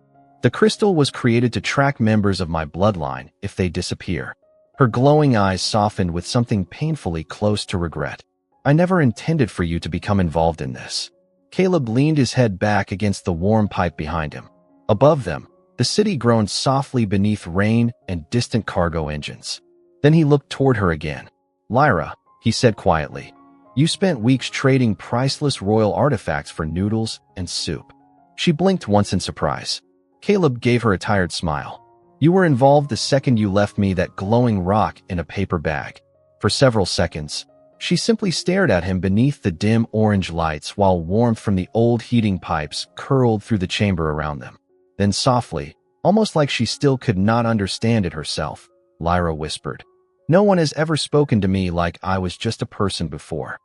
The crystal was created to track members of my bloodline if they disappear. Her glowing eyes softened with something painfully close to regret. I never intended for you to become involved in this. Caleb leaned his head back against the warm pipe behind him. Above them, the city groaned softly beneath rain and distant cargo engines. Then he looked toward her again. Lyra, he said quietly, you spent weeks trading priceless royal artifacts for noodles and soup. She blinked once in surprise. Caleb gave her a tired smile. You were involved the second you left me that glowing rock in a paper bag. For several seconds, she simply stared at him beneath the dim orange lights while warmth from the old heating pipes curled through the chamber around them. Then softly, almost like she still could not understand it herself, Lyra whispered, no one has ever spoken to me like I was just a person before.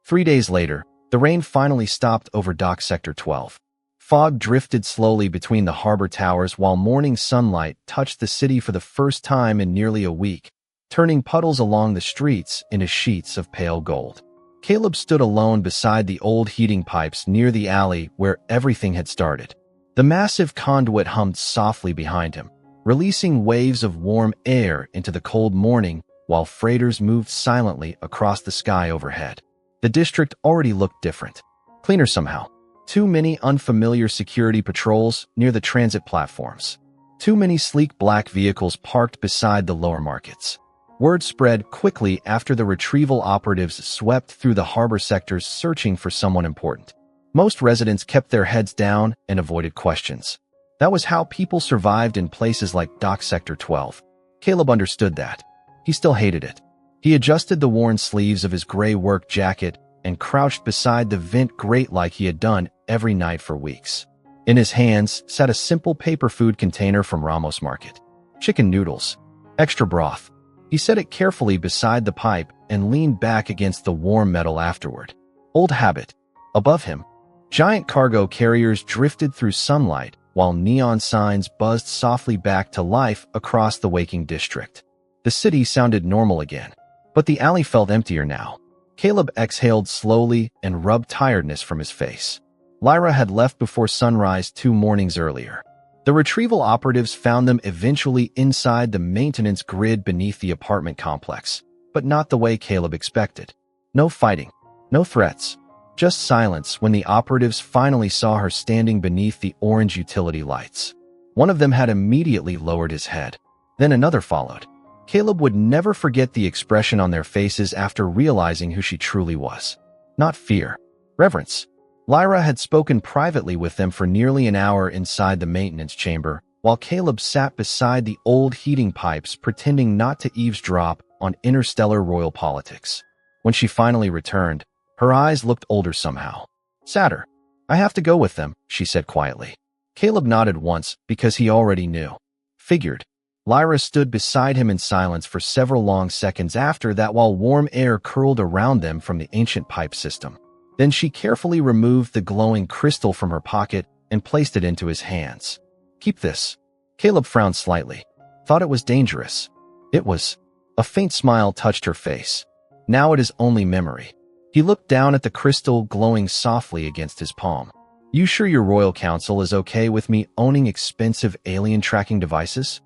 3 days later, the rain finally stopped over Dock Sector 12. Fog drifted slowly between the harbor towers while morning sunlight touched the city for the first time in nearly a week, turning puddles along the streets into sheets of pale gold. Caleb stood alone beside the old heating pipes near the alley where everything had started. The massive conduit hummed softly behind him, releasing waves of warm air into the cold morning while freighters moved silently across the sky overhead. The district already looked different. Cleaner somehow. Too many unfamiliar security patrols near the transit platforms. Too many sleek black vehicles parked beside the lower markets. Word spread quickly after the retrieval operatives swept through the harbor sectors searching for someone important. Most residents kept their heads down and avoided questions. That was how people survived in places like Dock Sector 12. Caleb understood that. He still hated it. He adjusted the worn sleeves of his gray work jacket and crouched beside the vent grate like he had done every night for weeks. In his hands sat a simple paper food container from Ramos Market. Chicken noodles. Extra broth. He set it carefully beside the pipe and leaned back against the warm metal afterward. Old habit. Above him, giant cargo carriers drifted through sunlight while neon signs buzzed softly back to life across the waking district. The city sounded normal again, but the alley felt emptier now. Caleb exhaled slowly and rubbed tiredness from his face. Lyra had left before sunrise 2 mornings earlier. The retrieval operatives found them eventually inside the maintenance grid beneath the apartment complex, but not the way Caleb expected. No fighting, no threats, just silence when the operatives finally saw her standing beneath the orange utility lights. One of them had immediately lowered his head. Then another followed. Caleb would never forget the expression on their faces after realizing who she truly was. Not fear, reverence. Lyra had spoken privately with them for nearly an hour inside the maintenance chamber, while Caleb sat beside the old heating pipes pretending not to eavesdrop on interstellar royal politics. When she finally returned, her eyes looked older somehow. Sadder. I have to go with them, she said quietly. Caleb nodded once because he already knew. Figured. Lyra stood beside him in silence for several long seconds after that while warm air curled around them from the ancient pipe system. Then she carefully removed the glowing crystal from her pocket and placed it into his hands. Keep this. Caleb frowned slightly. Thought it was dangerous. It was. A faint smile touched her face. Now it is only memory. He looked down at the crystal glowing softly against his palm. You sure your royal council is okay with me owning expensive alien tracking devices?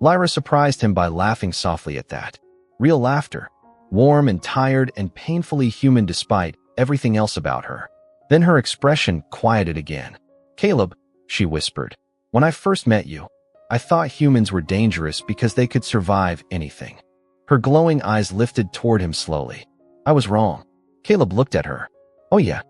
Lyra surprised him by laughing softly at that. Real laughter. Warm and tired and painfully human despite everything else about her. Then her expression quieted again. Caleb, she whispered, when I first met you, I thought humans were dangerous because they could survive anything. Her glowing eyes lifted toward him slowly. I was wrong. Caleb looked at her. Oh yeah.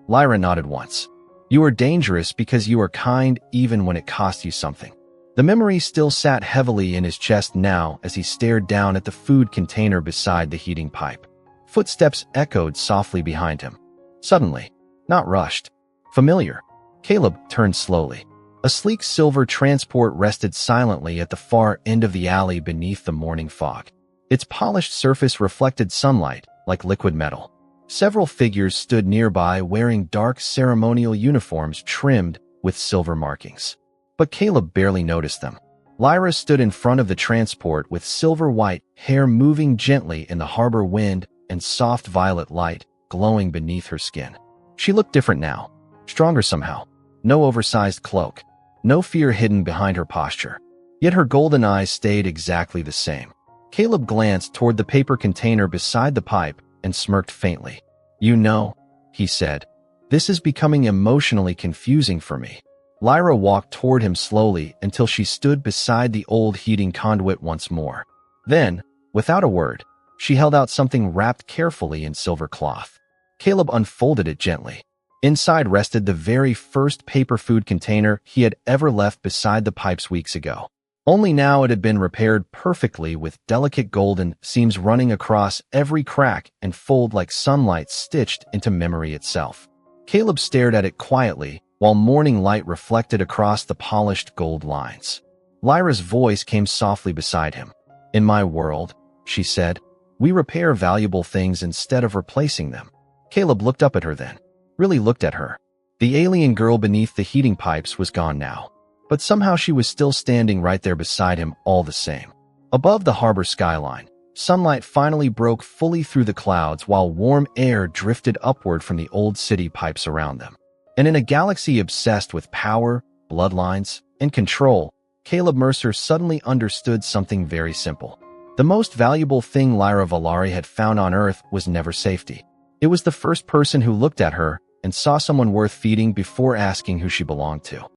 Lyra nodded once. You are dangerous because you are kind even when it costs you something. The memory still sat heavily in his chest now as he stared down at the food container beside the heating pipe. Footsteps echoed softly behind him. Suddenly, not rushed, familiar, Caleb turned slowly. A sleek silver transport rested silently at the far end of the alley beneath the morning fog. Its polished surface reflected sunlight like liquid metal. Several figures stood nearby wearing dark ceremonial uniforms trimmed with silver markings. But Caleb barely noticed them. Lyra stood in front of the transport with silver-white hair moving gently in the harbor wind and soft violet light glowing beneath her skin. She looked different now, stronger somehow. No oversized cloak, no fear hidden behind her posture. Yet her golden eyes stayed exactly the same. Caleb glanced toward the paper container beside the pipe and smirked faintly. You know, he said, this is becoming emotionally confusing for me. Lyra walked toward him slowly until she stood beside the old heating conduit once more. Then, without a word, she held out something wrapped carefully in silver cloth. Caleb unfolded it gently. Inside rested the very first paper food container he had ever left beside the pipes weeks ago. Only now it had been repaired perfectly with delicate golden seams running across every crack and fold like sunlight stitched into memory itself. Caleb stared at it quietly while morning light reflected across the polished gold lines. Lyra's voice came softly beside him. In my world, she said, we repair valuable things instead of replacing them. Caleb looked up at her then. Really looked at her. The alien girl beneath the heating pipes was gone now, but somehow she was still standing right there beside him all the same. Above the harbor skyline, sunlight finally broke fully through the clouds while warm air drifted upward from the old city pipes around them. And in a galaxy obsessed with power, bloodlines, and control, Caleb Mercer suddenly understood something very simple. The most valuable thing Lyra Valari had found on Earth was never safety. It was the first person who looked at her and saw someone worth feeding before asking who she belonged to.